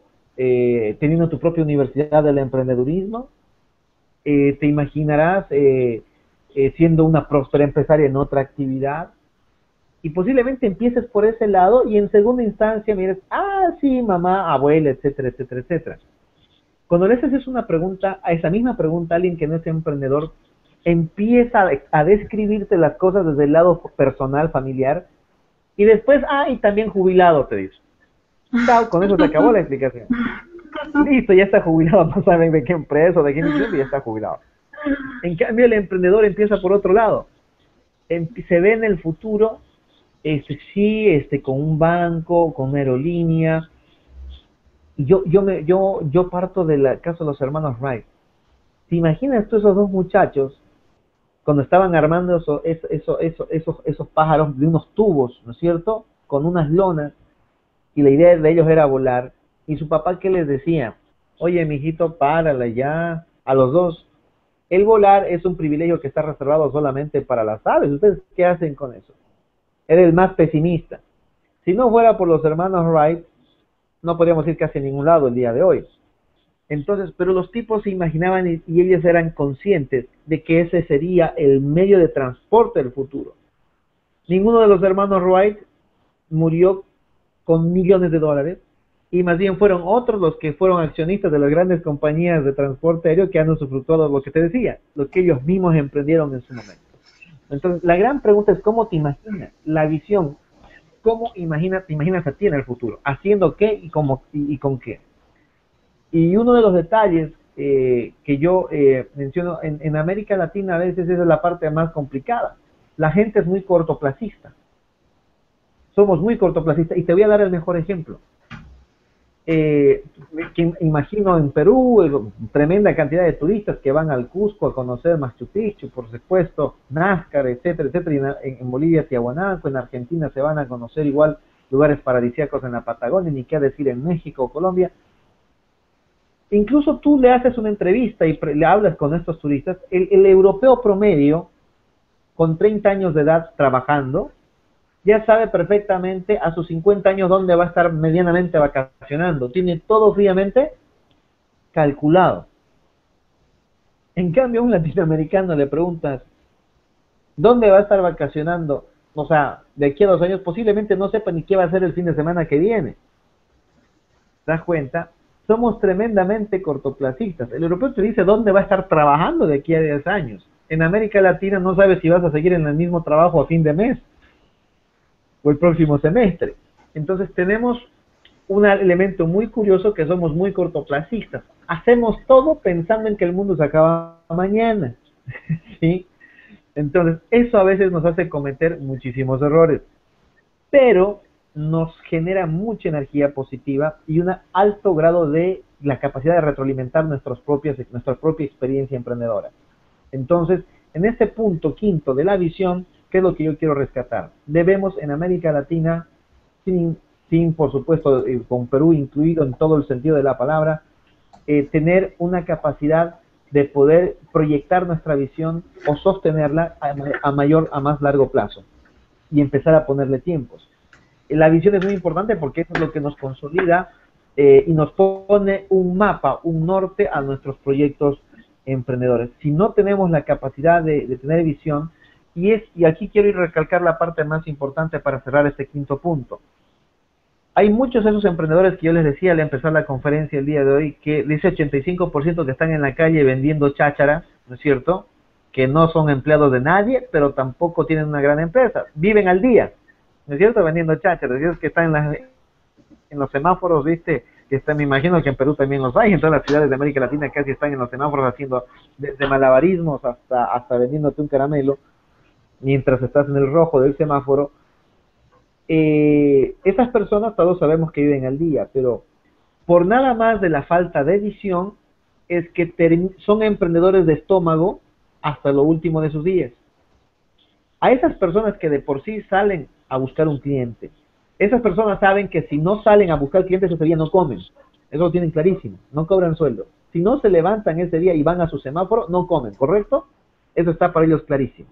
tu propia universidad del emprendedurismo. ¿Te imaginarás siendo una próspera empresaria en otra actividad? Y posiblemente empieces por ese lado y en segunda instancia mires, sí, mamá, abuela, etcétera, etcétera, etcétera. Cuando le haces una pregunta, a esa misma pregunta a alguien que no es emprendedor, empieza a describirte las cosas desde el lado personal, familiar, y después, y también jubilado, te dice. Chao, con eso se acabó la explicación. Listo, ya está jubilado, no saben de qué empresa o de qué institución, ya está jubilado. En cambio, el emprendedor empieza por otro lado. Se ve en el futuro, con un banco, con una aerolínea. Yo parto del caso de los hermanos Wright. ¿Te imaginas tú esos dos muchachos cuando estaban armando esos pájaros de unos tubos, ¿no es cierto? Con unas lonas, y la idea de ellos era volar, y su papá, ¿qué les decía? Oye, mijito, párala ya. A los dos, el volar es un privilegio que está reservado solamente para las aves. ¿Ustedes qué hacen con eso? Era el más pesimista. Si no fuera por los hermanos Wright, no podríamos ir casi a ningún lado el día de hoy. Entonces, pero los tipos se imaginaban y ellos eran conscientes de que ese sería el medio de transporte del futuro. Ninguno de los hermanos Wright murió con millones de dólares, y más bien fueron otros los que fueron accionistas de las grandes compañías de transporte aéreo que han usufructuado lo que te decía, lo que ellos mismos emprendieron en su momento. Entonces, la gran pregunta es, ¿cómo te imaginas? La visión, ¿cómo te imaginas a ti en el futuro? ¿Haciendo qué y con qué? Y uno de los detalles que yo menciono, en América Latina a veces esa es la parte más complicada. La gente es muy cortoplacista. Somos muy cortoplacistas, y te voy a dar el mejor ejemplo. Imagino en Perú, tremenda cantidad de turistas que van al Cusco a conocer Machu Picchu, por supuesto, Nazca, etcétera, etcétera. En Bolivia, Tiahuanaco, en Argentina se van a conocer igual lugares paradisíacos en la Patagonia, ni qué decir en México o Colombia. Incluso tú le haces una entrevista y le hablas con estos turistas, el europeo promedio, con 30 años de edad trabajando, ya sabe perfectamente a sus 50 años dónde va a estar medianamente vacacionando. Tiene todo fríamente calculado. En cambio, a un latinoamericano le preguntas, ¿dónde va a estar vacacionando? O sea, de aquí a 2 años posiblemente no sepa ni qué va a hacer el fin de semana que viene. ¿Te das cuenta? Somos tremendamente cortoplacistas. El europeo te dice dónde va a estar trabajando de aquí a 10 años. En América Latina no sabes si vas a seguir en el mismo trabajo a fin de mes o el próximo semestre. Entonces tenemos un elemento muy curioso, que somos muy cortoplacistas. Hacemos todo pensando en que el mundo se acaba mañana. ¿Sí? Entonces eso a veces nos hace cometer muchísimos errores, pero nos genera mucha energía positiva y un alto grado de la capacidad de retroalimentar nuestra propia experiencia emprendedora. Entonces, en este punto quinto de la visión, ¿qué es lo que yo quiero rescatar? Debemos en América Latina, sin por supuesto con Perú incluido en todo el sentido de la palabra, tener una capacidad de poder proyectar nuestra visión o sostenerla a más largo plazo y empezar a ponerle tiempos. La visión es muy importante porque eso es lo que nos consolida y nos pone un mapa, un norte a nuestros proyectos emprendedores. Si no tenemos la capacidad de tener visión, y aquí quiero ir a recalcar la parte más importante para cerrar este quinto punto. Hay muchos de esos emprendedores que yo les decía al empezar la conferencia el día de hoy, que dice 85% que están en la calle vendiendo chácharas, ¿no es cierto? Que no son empleados de nadie, pero tampoco tienen una gran empresa. Viven al día, ¿no es cierto? Vendiendo chácharas. Es que están en los semáforos, ¿viste? Que están, me imagino que en Perú también los hay, en todas las ciudades de América Latina casi están en los semáforos haciendo desde malabarismos hasta vendiéndote un caramelo, mientras estás en el rojo del semáforo. Esas personas todos sabemos que viven al día, pero por nada más de la falta de visión es que son emprendedores de estómago hasta lo último de sus días. A esas personas que de por sí salen a buscar un cliente, esas personas saben que si no salen a buscar clientes ese día no comen, eso lo tienen clarísimo, no cobran sueldo. Si no se levantan ese día y van a su semáforo, no comen, ¿correcto? Eso está para ellos clarísimo.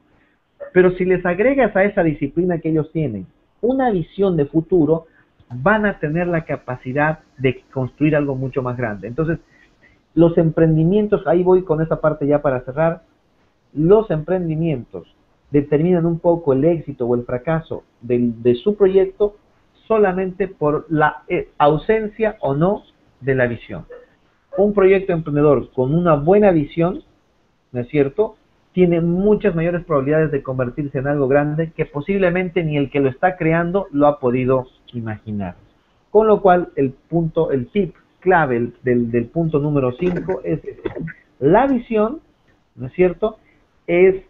Pero si les agregas a esa disciplina que ellos tienen una visión de futuro, van a tener la capacidad de construir algo mucho más grande. Entonces, los emprendimientos, ahí voy con esa parte ya para cerrar, los emprendimientos determinan un poco el éxito o el fracaso de su proyecto solamente por la ausencia o no de la visión. Un proyecto emprendedor con una buena visión, ¿no es cierto?, tiene muchas mayores probabilidades de convertirse en algo grande que posiblemente ni el que lo está creando lo ha podido imaginar. Con lo cual, el tip clave del punto número 5 es este. La visión, ¿no es cierto?, es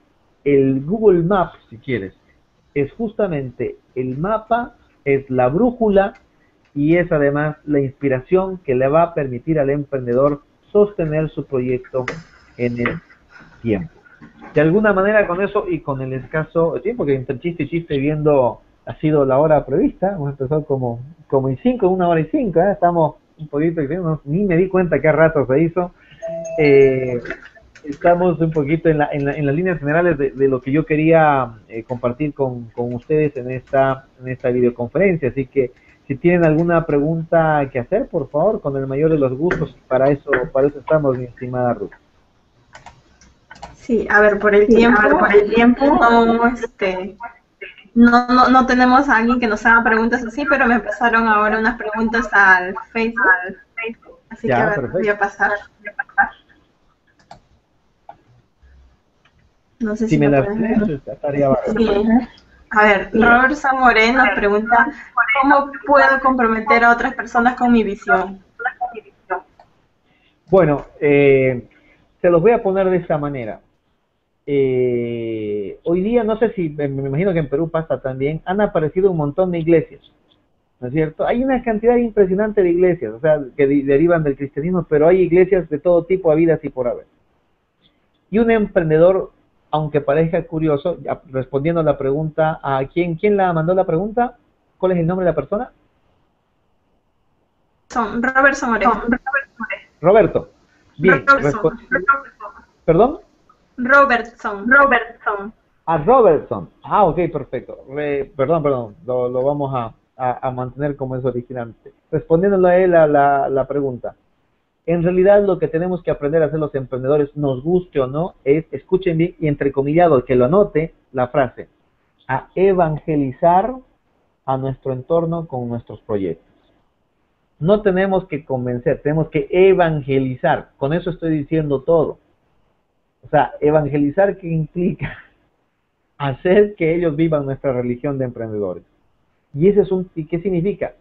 el Google Maps, si quieres. Es justamente el mapa, es la brújula y es además la inspiración que le va a permitir al emprendedor sostener su proyecto en el tiempo. De alguna manera con eso y con el escaso tiempo que entre chiste y chiste viendo ha sido la hora prevista, hemos empezado como en 5, 1 hora y 5, estamos un poquito, ni me di cuenta qué rato se hizo. Estamos un poquito en las líneas generales de lo que yo quería compartir con ustedes en esta videoconferencia, así que si tienen alguna pregunta que hacer, por favor, con el mayor de los gustos, para eso estamos, mi estimada Ruth. Sí, a ver, por el tiempo, no tenemos a alguien que nos haga preguntas así, pero me pasaron ahora unas preguntas al Facebook, así ya, que a ver, voy a pasar. No sé si me las lees, estaría bárbaro. Sí. A ver, Robert Zamoré nos pregunta, ¿cómo puedo comprometer a otras personas con mi visión? Bueno, se los voy a poner de esta manera. Hoy día, no sé si, me imagino que en Perú pasa también, han aparecido un montón de iglesias, ¿no es cierto? Hay una cantidad impresionante de iglesias, o sea, que derivan del cristianismo, pero hay iglesias de todo tipo, habidas y por haber. Y un emprendedor, aunque parezca curioso, respondiendo a la pregunta, ¿a quién la mandó la pregunta? ¿Cuál es el nombre de la persona? Robert Zamoré. Roberto. Bien. ¿Perdón? Robertson. A Robertson. Ah, ok, perfecto. Perdón. Lo vamos a mantener como es originalmente. Respondiéndole a él la pregunta. En realidad lo que tenemos que aprender a hacer los emprendedores, nos guste o no, es, escuchen bien y entrecomillado, que lo anote la frase, a evangelizar a nuestro entorno con nuestros proyectos. No tenemos que convencer, tenemos que evangelizar. Con eso estoy diciendo todo. O sea, evangelizar, ¿qué implica? Hacer que ellos vivan nuestra religión de emprendedores. Y ese es ¿y qué significa?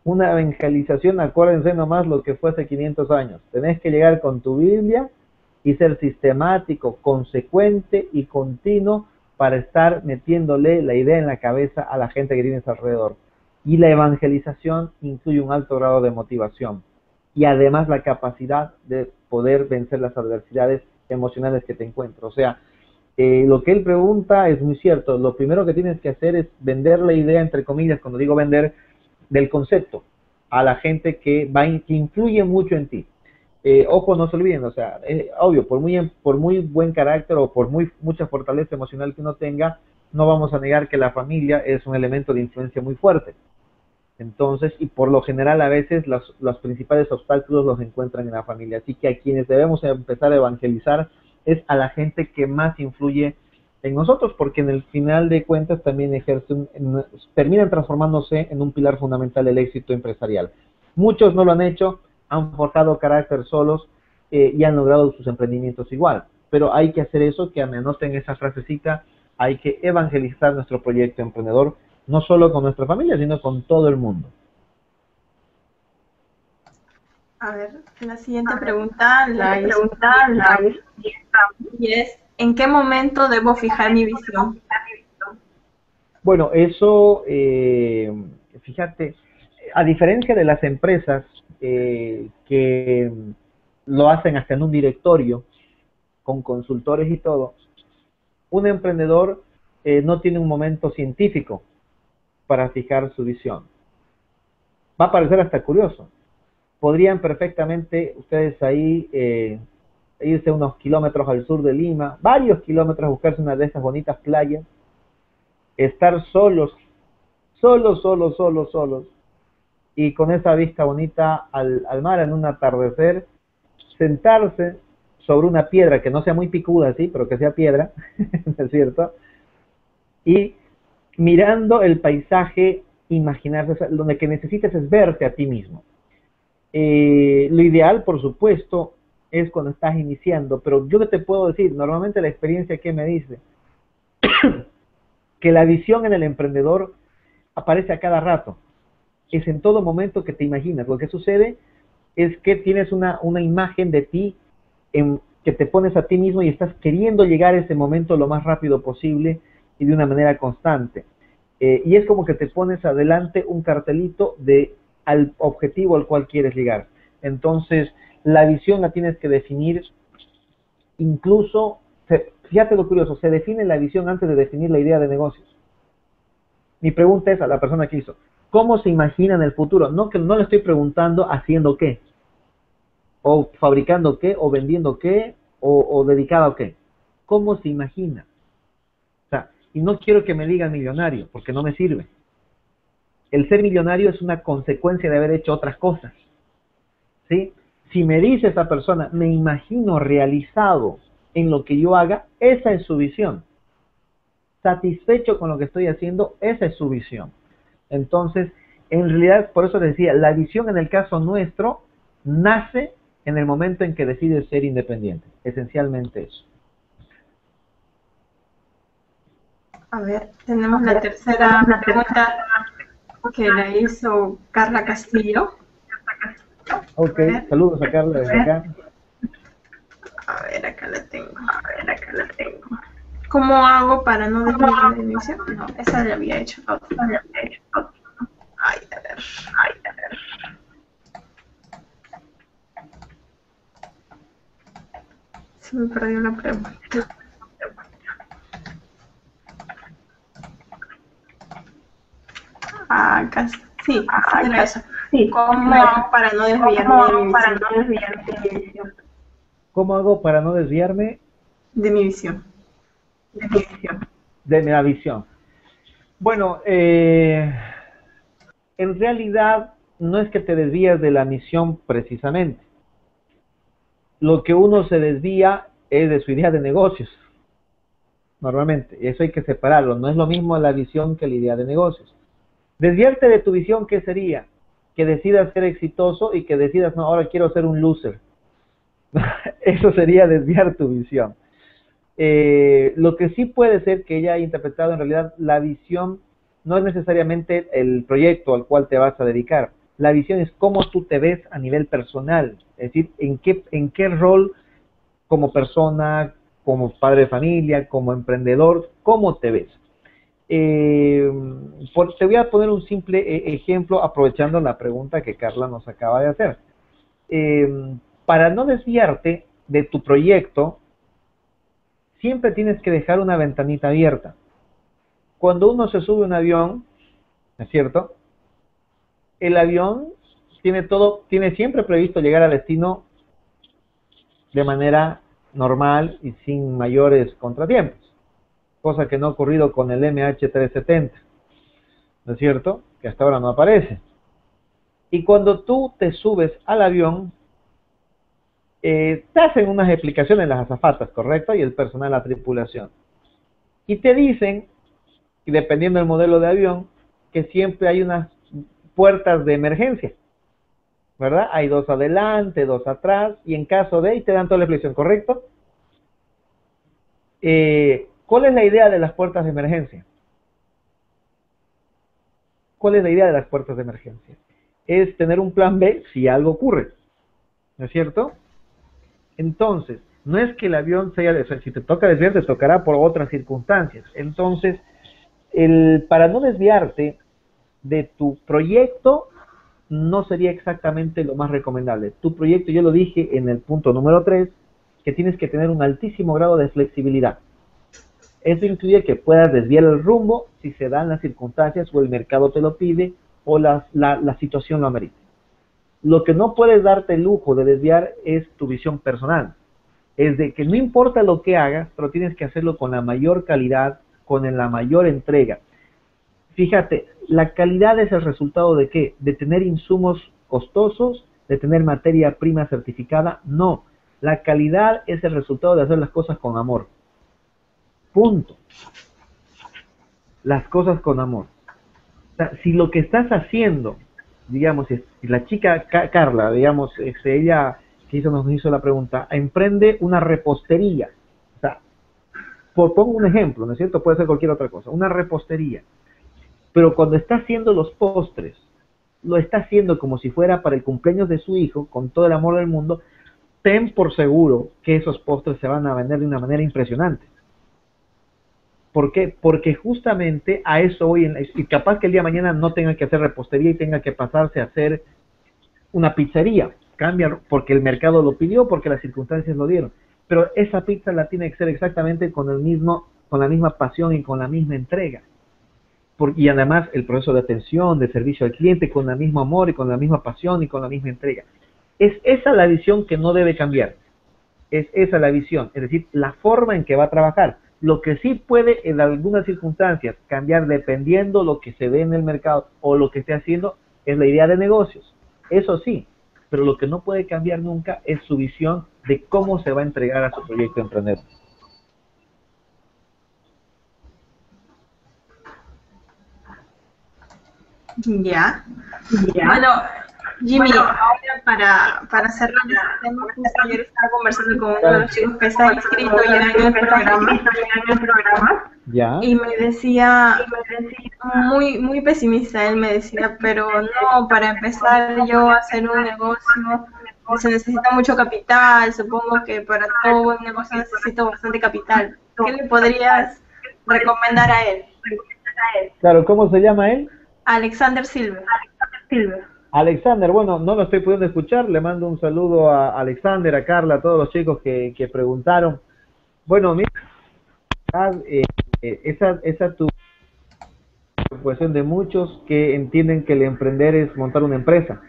Una evangelización, acuérdense nomás lo que fue hace 500 años. Tenés que llegar con tu Biblia y ser sistemático, consecuente y continuo para estar metiéndole la idea en la cabeza a la gente que tienes alrededor. Y la evangelización incluye un alto grado de motivación y además la capacidad de poder vencer las adversidades emocionales que te encuentras. O sea, lo que él pregunta es muy cierto. Lo primero que tienes que hacer es vender la idea, entre comillas, cuando digo vender, del concepto a la gente que influye mucho en ti. ojo, no se olviden, o sea, obvio, por muy buen carácter o por mucha fortaleza emocional que uno tenga, no vamos a negar que la familia es un elemento de influencia muy fuerte. Entonces, y por lo general a veces los principales obstáculos los encuentran en la familia. Así que a quienes debemos empezar a evangelizar es a la gente que más influye en nosotros, porque en el final de cuentas también terminan transformándose en un pilar fundamental del éxito empresarial. Muchos no lo han hecho, han forjado carácter solos y han logrado sus emprendimientos igual. Pero hay que hacer eso, que me anoten esa frasecita, hay que evangelizar nuestro proyecto emprendedor, no solo con nuestra familia, sino con todo el mundo. A ver, la siguiente pregunta la hizo y es, ¿en qué momento debo fijar mi visión? Bueno, eso, fíjate, a diferencia de las empresas que lo hacen hasta en un directorio, con consultores y todo, un emprendedor no tiene un momento científico para fijar su visión. Va a parecer hasta curioso. Podrían perfectamente ustedes ahí irse unos kilómetros al sur de Lima, varios kilómetros, buscarse una de esas bonitas playas, estar solos, solos, y con esa vista bonita al mar en un atardecer, sentarse sobre una piedra que no sea muy picuda, sí, pero que sea piedra, ¿no es cierto? Y mirando el paisaje, imaginarse, o sea, lo que necesitas es verte a ti mismo. Lo ideal, por supuesto, es cuando estás iniciando, pero yo que te puedo decir, normalmente la experiencia que me dice que la visión en el emprendedor aparece a cada rato, es en todo momento que te imaginas. Lo que sucede es que tienes una imagen de ti que te pones a ti mismo y estás queriendo llegar a ese momento lo más rápido posible y de una manera constante. Y es como que te pones adelante un cartelito al objetivo al cual quieres llegar. Entonces, la visión la tienes que definir, incluso, fíjate lo curioso, se define la visión antes de definir la idea de negocios. Mi pregunta es a la persona que hizo, ¿cómo se imagina en el futuro? No, que no le estoy preguntando haciendo qué, o fabricando qué, o vendiendo qué, o dedicado a qué. ¿Cómo se imagina? O sea, y no quiero que me digan millonario, porque no me sirve. El ser millonario es una consecuencia de haber hecho otras cosas, ¿sí? Si me dice esa persona, me imagino realizado en lo que yo haga, esa es su visión. Satisfecho con lo que estoy haciendo, esa es su visión. Entonces, en realidad, por eso les decía, la visión en el caso nuestro nace en el momento en que decides ser independiente. Esencialmente eso. A ver, tenemos la tercera pregunta que la hizo Carla Castillo. Ok, saludos a Carla desde acá. A ver, acá la tengo. ¿Cómo hago para no desviarme de mi visión? No, esa la había hecho. Ay, a ver. Se me perdió la pregunta. Acá sí, era eso. ¿Cómo hago para no desviarme de mi visión? ¿Cómo hago para no desviarme? De mi visión. De la visión. Bueno, en realidad no es que te desvías de la misión precisamente. Lo que uno se desvía es de su idea de negocios. Normalmente, eso hay que separarlo. No es lo mismo la visión que la idea de negocios. Desviarte de tu visión, ¿qué sería? Que decidas ser exitoso y que decidas, no, ahora quiero ser un loser. Eso sería desviar tu visión. Lo que sí puede ser que ella haya interpretado, en realidad la visión no es necesariamente el proyecto al cual te vas a dedicar. La visión es cómo tú te ves a nivel personal, es decir, en qué rol como persona, como padre de familia, como emprendedor, cómo te ves. Te voy a poner un simple ejemplo aprovechando la pregunta que Carla nos acaba de hacer. Para no desviarte de tu proyecto, siempre tienes que dejar una ventanita abierta. Cuando uno se sube a un avión, ¿no es cierto? El avión tiene siempre previsto llegar al destino de manera normal y sin mayores contratiempos, cosa que no ha ocurrido con el MH370, ¿no es cierto? Que hasta ahora no aparece. Y cuando tú te subes al avión, te hacen unas explicaciones las azafatas, ¿correcto? Y el personal de la tripulación. Y te dicen, y dependiendo del modelo de avión, que siempre hay unas puertas de emergencia, ¿verdad? Hay dos adelante, dos atrás, y en caso de, y te dan toda la explicación, ¿correcto? ¿Cuál es la idea de las puertas de emergencia? ¿Cuál es la idea de las puertas de emergencia? Es tener un plan B si algo ocurre, ¿no es cierto? Entonces, no es que el avión sea, o sea, si te toca desviar, te tocará por otras circunstancias. Entonces, para no desviarte de tu proyecto, no sería exactamente lo más recomendable. Tu proyecto, yo lo dije en el punto número 3, que tienes que tener un altísimo grado de flexibilidad. Eso incluye que puedas desviar el rumbo si se dan las circunstancias o el mercado te lo pide o la situación lo amerita. Lo que no puedes darte el lujo de desviar es tu visión personal. Es de que no importa lo que hagas, pero tienes que hacerlo con la mayor calidad, con la mayor entrega. Fíjate, la calidad es el resultado de ¿qué? De tener insumos costosos, de tener materia prima certificada. No, la calidad es el resultado de hacer las cosas con amor. Punto. Las cosas con amor. O sea, si lo que estás haciendo, digamos, si la chica Carla, digamos, ella que nos hizo la pregunta, emprende una repostería. O sea, pongo un ejemplo, ¿no es cierto? Puede ser cualquier otra cosa, una repostería. Pero cuando está haciendo los postres, lo está haciendo como si fuera para el cumpleaños de su hijo, con todo el amor del mundo, ten por seguro que esos postres se van a vender de una manera impresionante. ¿Por qué? Porque justamente a eso hoy, y capaz que el día de mañana no tenga que hacer repostería y tenga que pasarse a hacer una pizzería. Cambia porque el mercado lo pidió, porque las circunstancias lo dieron. Pero esa pizza la tiene que ser exactamente con la misma pasión y con la misma entrega. Y además el proceso de atención, de servicio al cliente, con el mismo amor y con la misma pasión y con la misma entrega. Es esa la visión que no debe cambiar. Es esa la visión, es decir, la forma en que va a trabajar. Lo que sí puede en algunas circunstancias cambiar dependiendo lo que se ve en el mercado o lo que esté haciendo es la idea de negocios. Eso sí, pero lo que no puede cambiar nunca es su visión de cómo se va a entregar a su proyecto emprendedor. Ya. Bueno, Jimmy, ahora para cerrar este tema, justo ayer estaba conversando con uno de los chicos que está inscrito ya en el programa. ¿Ya? Y me decía, muy pesimista, él me decía, pero no, para empezar yo a hacer un negocio se necesita mucho capital, supongo que para todo buen negocio necesito bastante capital. ¿Qué le podrías recomendar a él? Claro, ¿cómo se llama él? Alexander Silver. Alexander, bueno, no lo estoy pudiendo escuchar, le mando un saludo a Alexander, a Carla, a todos los chicos que preguntaron. Bueno, mira, esa tu preocupación de muchos que entienden que el emprender es montar una empresa.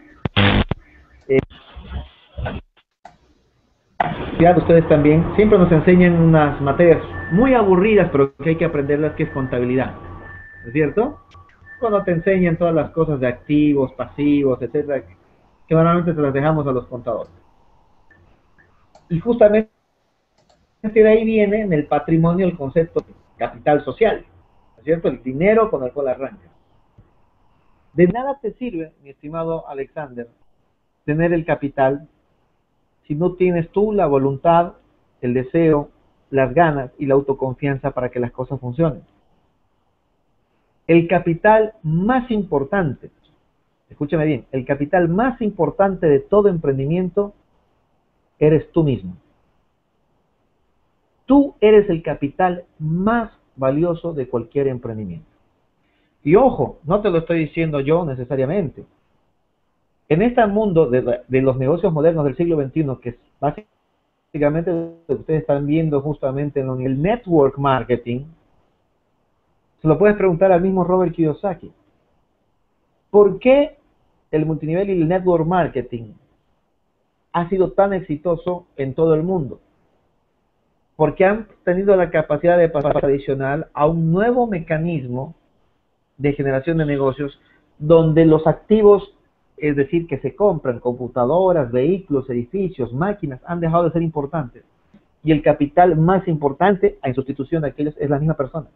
Ustedes también, siempre nos enseñan unas materias muy aburridas, pero que hay que aprenderlas, que es contabilidad, ¿no es cierto? Cuando te enseñan todas las cosas de activos, pasivos, etcétera, que normalmente se las dejamos a los contadores. Y justamente de ahí viene en el patrimonio el concepto de capital social, ¿no es cierto? El dinero con el cual arranca. De nada te sirve, mi estimado Alexander, tener el capital si no tienes tú la voluntad, el deseo, las ganas y la autoconfianza para que las cosas funcionen. El capital más importante, escúchame bien, el capital más importante de todo emprendimiento eres tú mismo. Tú eres el capital más valioso de cualquier emprendimiento. Y ojo, no te lo estoy diciendo yo necesariamente. En este mundo de los negocios modernos del siglo XXI, que es básicamente lo que ustedes están viendo justamente en el network marketing, se lo puedes preguntar al mismo Robert Kiyosaki. ¿Por qué el multinivel y el network marketing ha sido tan exitoso en todo el mundo? Porque han tenido la capacidad de pasar adicional a un nuevo mecanismo de generación de negocios donde los activos, es decir, que se compran, computadoras, vehículos, edificios, máquinas, han dejado de ser importantes. Y el capital más importante, en sustitución de aquellos, es la misma persona.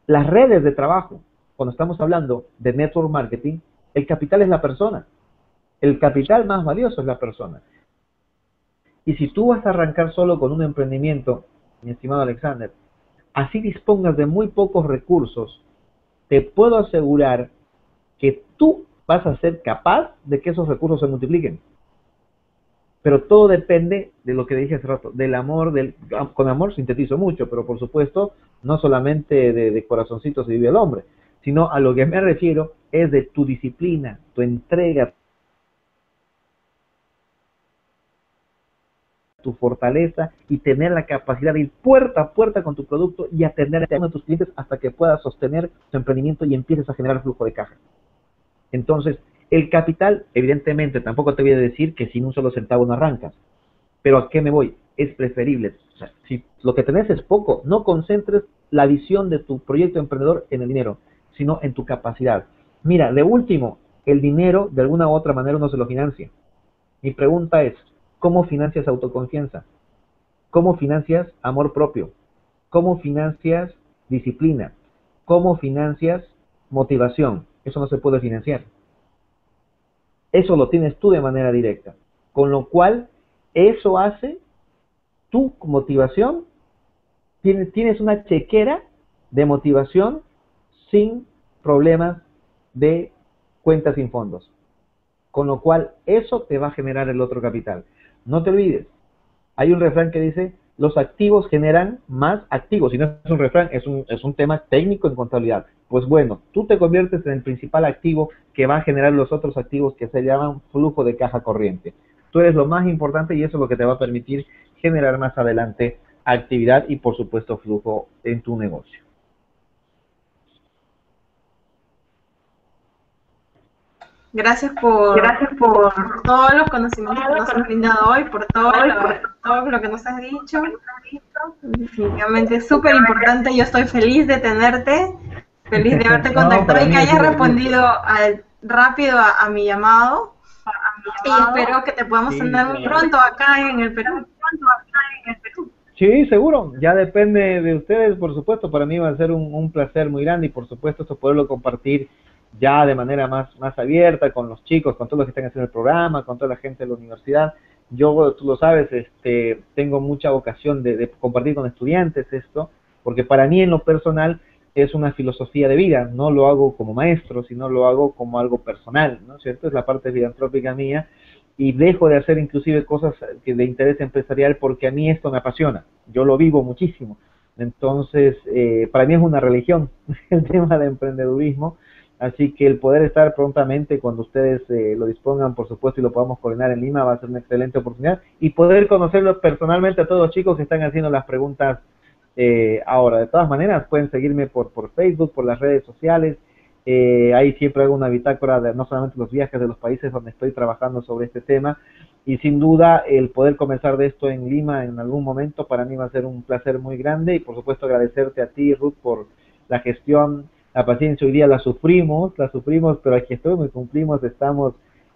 Las redes de trabajo, cuando estamos hablando de network marketing, el capital es la persona. El capital más valioso es la persona. Y si tú vas a arrancar solo con un emprendimiento, mi estimado Alexander, así dispongas de muy pocos recursos, te puedo asegurar que tú vas a ser capaz de que esos recursos se multipliquen. Pero todo depende de lo que dije hace rato, del amor, con amor sintetizo mucho, pero por supuesto, no solamente de corazoncito se vive el hombre, sino a lo que me refiero es de tu disciplina, tu entrega, tu fortaleza y tener la capacidad de ir puerta a puerta con tu producto y atender a uno de tus clientes hasta que puedas sostener tu emprendimiento y empieces a generar flujo de caja. Entonces, el capital, evidentemente, tampoco te voy a decir que sin un solo centavo no arrancas, pero ¿a qué me voy? Es preferible. O sea, si lo que tenés es poco, no concentres la visión de tu proyecto emprendedor en el dinero, sino en tu capacidad. Mira, de último, el dinero de alguna u otra manera uno se lo financia. Mi pregunta es, ¿cómo financias autoconfianza? ¿Cómo financias amor propio? ¿Cómo financias disciplina? ¿Cómo financias motivación? Eso no se puede financiar. Eso lo tienes tú de manera directa. Con lo cual, eso hace tu motivación. Tienes una chequera de motivación sin problemas de cuentas sin fondos. Con lo cual, eso te va a generar el otro capital. No te olvides, hay un refrán que dice, los activos generan más activos. Y no es un refrán, es un tema técnico en contabilidad. Pues bueno, tú te conviertes en el principal activo que va a generar los otros activos que se llaman flujo de caja corriente. Tú eres lo más importante y eso es lo que te va a permitir generar más adelante actividad y por supuesto flujo en tu negocio. Gracias por todos los conocimientos que nos has brindado hoy, por todo lo que nos has dicho. Definitivamente es súper importante. Yo estoy feliz de tenerte, feliz de haberte contactado y que hayas respondido rápido a mi llamado. Y espero que te podamos tener muy pronto acá en el Perú. Sí, seguro. Ya depende de ustedes, por supuesto. Para mí va a ser un placer muy grande y por supuesto esto poderlo compartir ya de manera más abierta con los chicos, con todos los que están haciendo el programa, con toda la gente de la universidad. Yo, tú lo sabes, tengo mucha vocación de compartir con estudiantes esto, porque para mí en lo personal es una filosofía de vida. No lo hago como maestro, sino lo hago como algo personal, ¿no es cierto? Es la parte filantrópica mía y dejo de hacer inclusive cosas de interés empresarial porque a mí esto me apasiona. Yo lo vivo muchísimo. Entonces, para mí es una religión el tema del emprendedurismo. Así que el poder estar prontamente cuando ustedes lo dispongan, por supuesto, y lo podamos coordinar en Lima, va a ser una excelente oportunidad. Y poder conocerlos personalmente a todos los chicos que están haciendo las preguntas ahora. De todas maneras, pueden seguirme por Facebook, por las redes sociales. Ahí siempre hago una bitácora de no solamente los viajes de los países donde estoy trabajando sobre este tema. Y sin duda, el poder comenzar de esto en Lima en algún momento, para mí va a ser un placer muy grande. Y por supuesto, agradecerte a ti, Ruth, por la gestión. La paciencia hoy día la sufrimos, pero aquí estamos, cumplimos, estamos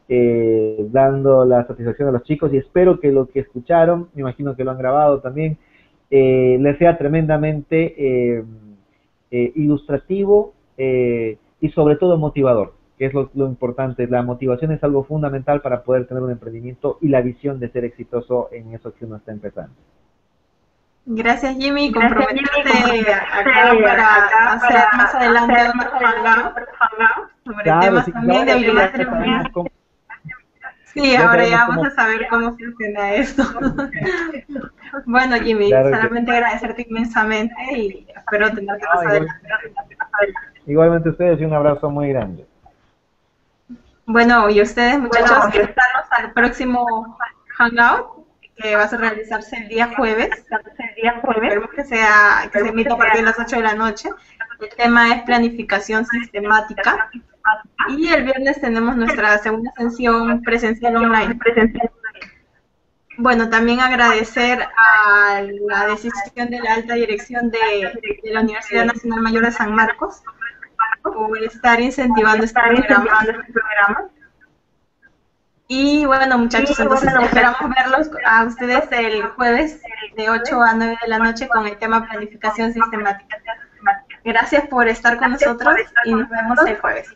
dando la satisfacción a los chicos y espero que lo que escucharon, me imagino que lo han grabado también, les sea tremendamente ilustrativo y sobre todo motivador, que es lo importante. La motivación es algo fundamental para poder tener un emprendimiento y la visión de ser exitoso en eso que uno está empezando. Gracias, Jimmy. Comprometerte acá para hacer más adelante otro hangout sobre temas también de habilidades cerebrales. Sí, ahora ya vamos a saber cómo funciona esto. Bueno, Jimmy, solamente agradecerte inmensamente y espero tenerte más adelante. Igualmente ustedes y un abrazo muy grande. Bueno, y ustedes, muchachos, estamos al próximo hangout, que va a realizarse el día jueves. Esperemos que se emita a partir de las 8 de la noche. El tema es planificación sistemática. Y el viernes tenemos nuestra segunda sesión presencial online. Bueno, también agradecer a la decisión de la alta dirección de la Universidad Nacional Mayor de San Marcos por estar incentivando este programa. Y bueno, muchachos, entonces esperamos verlos a ustedes el jueves de 8 a 9 de la noche con el tema planificación sistemática. Gracias por estar con nosotros y nos vemos el jueves.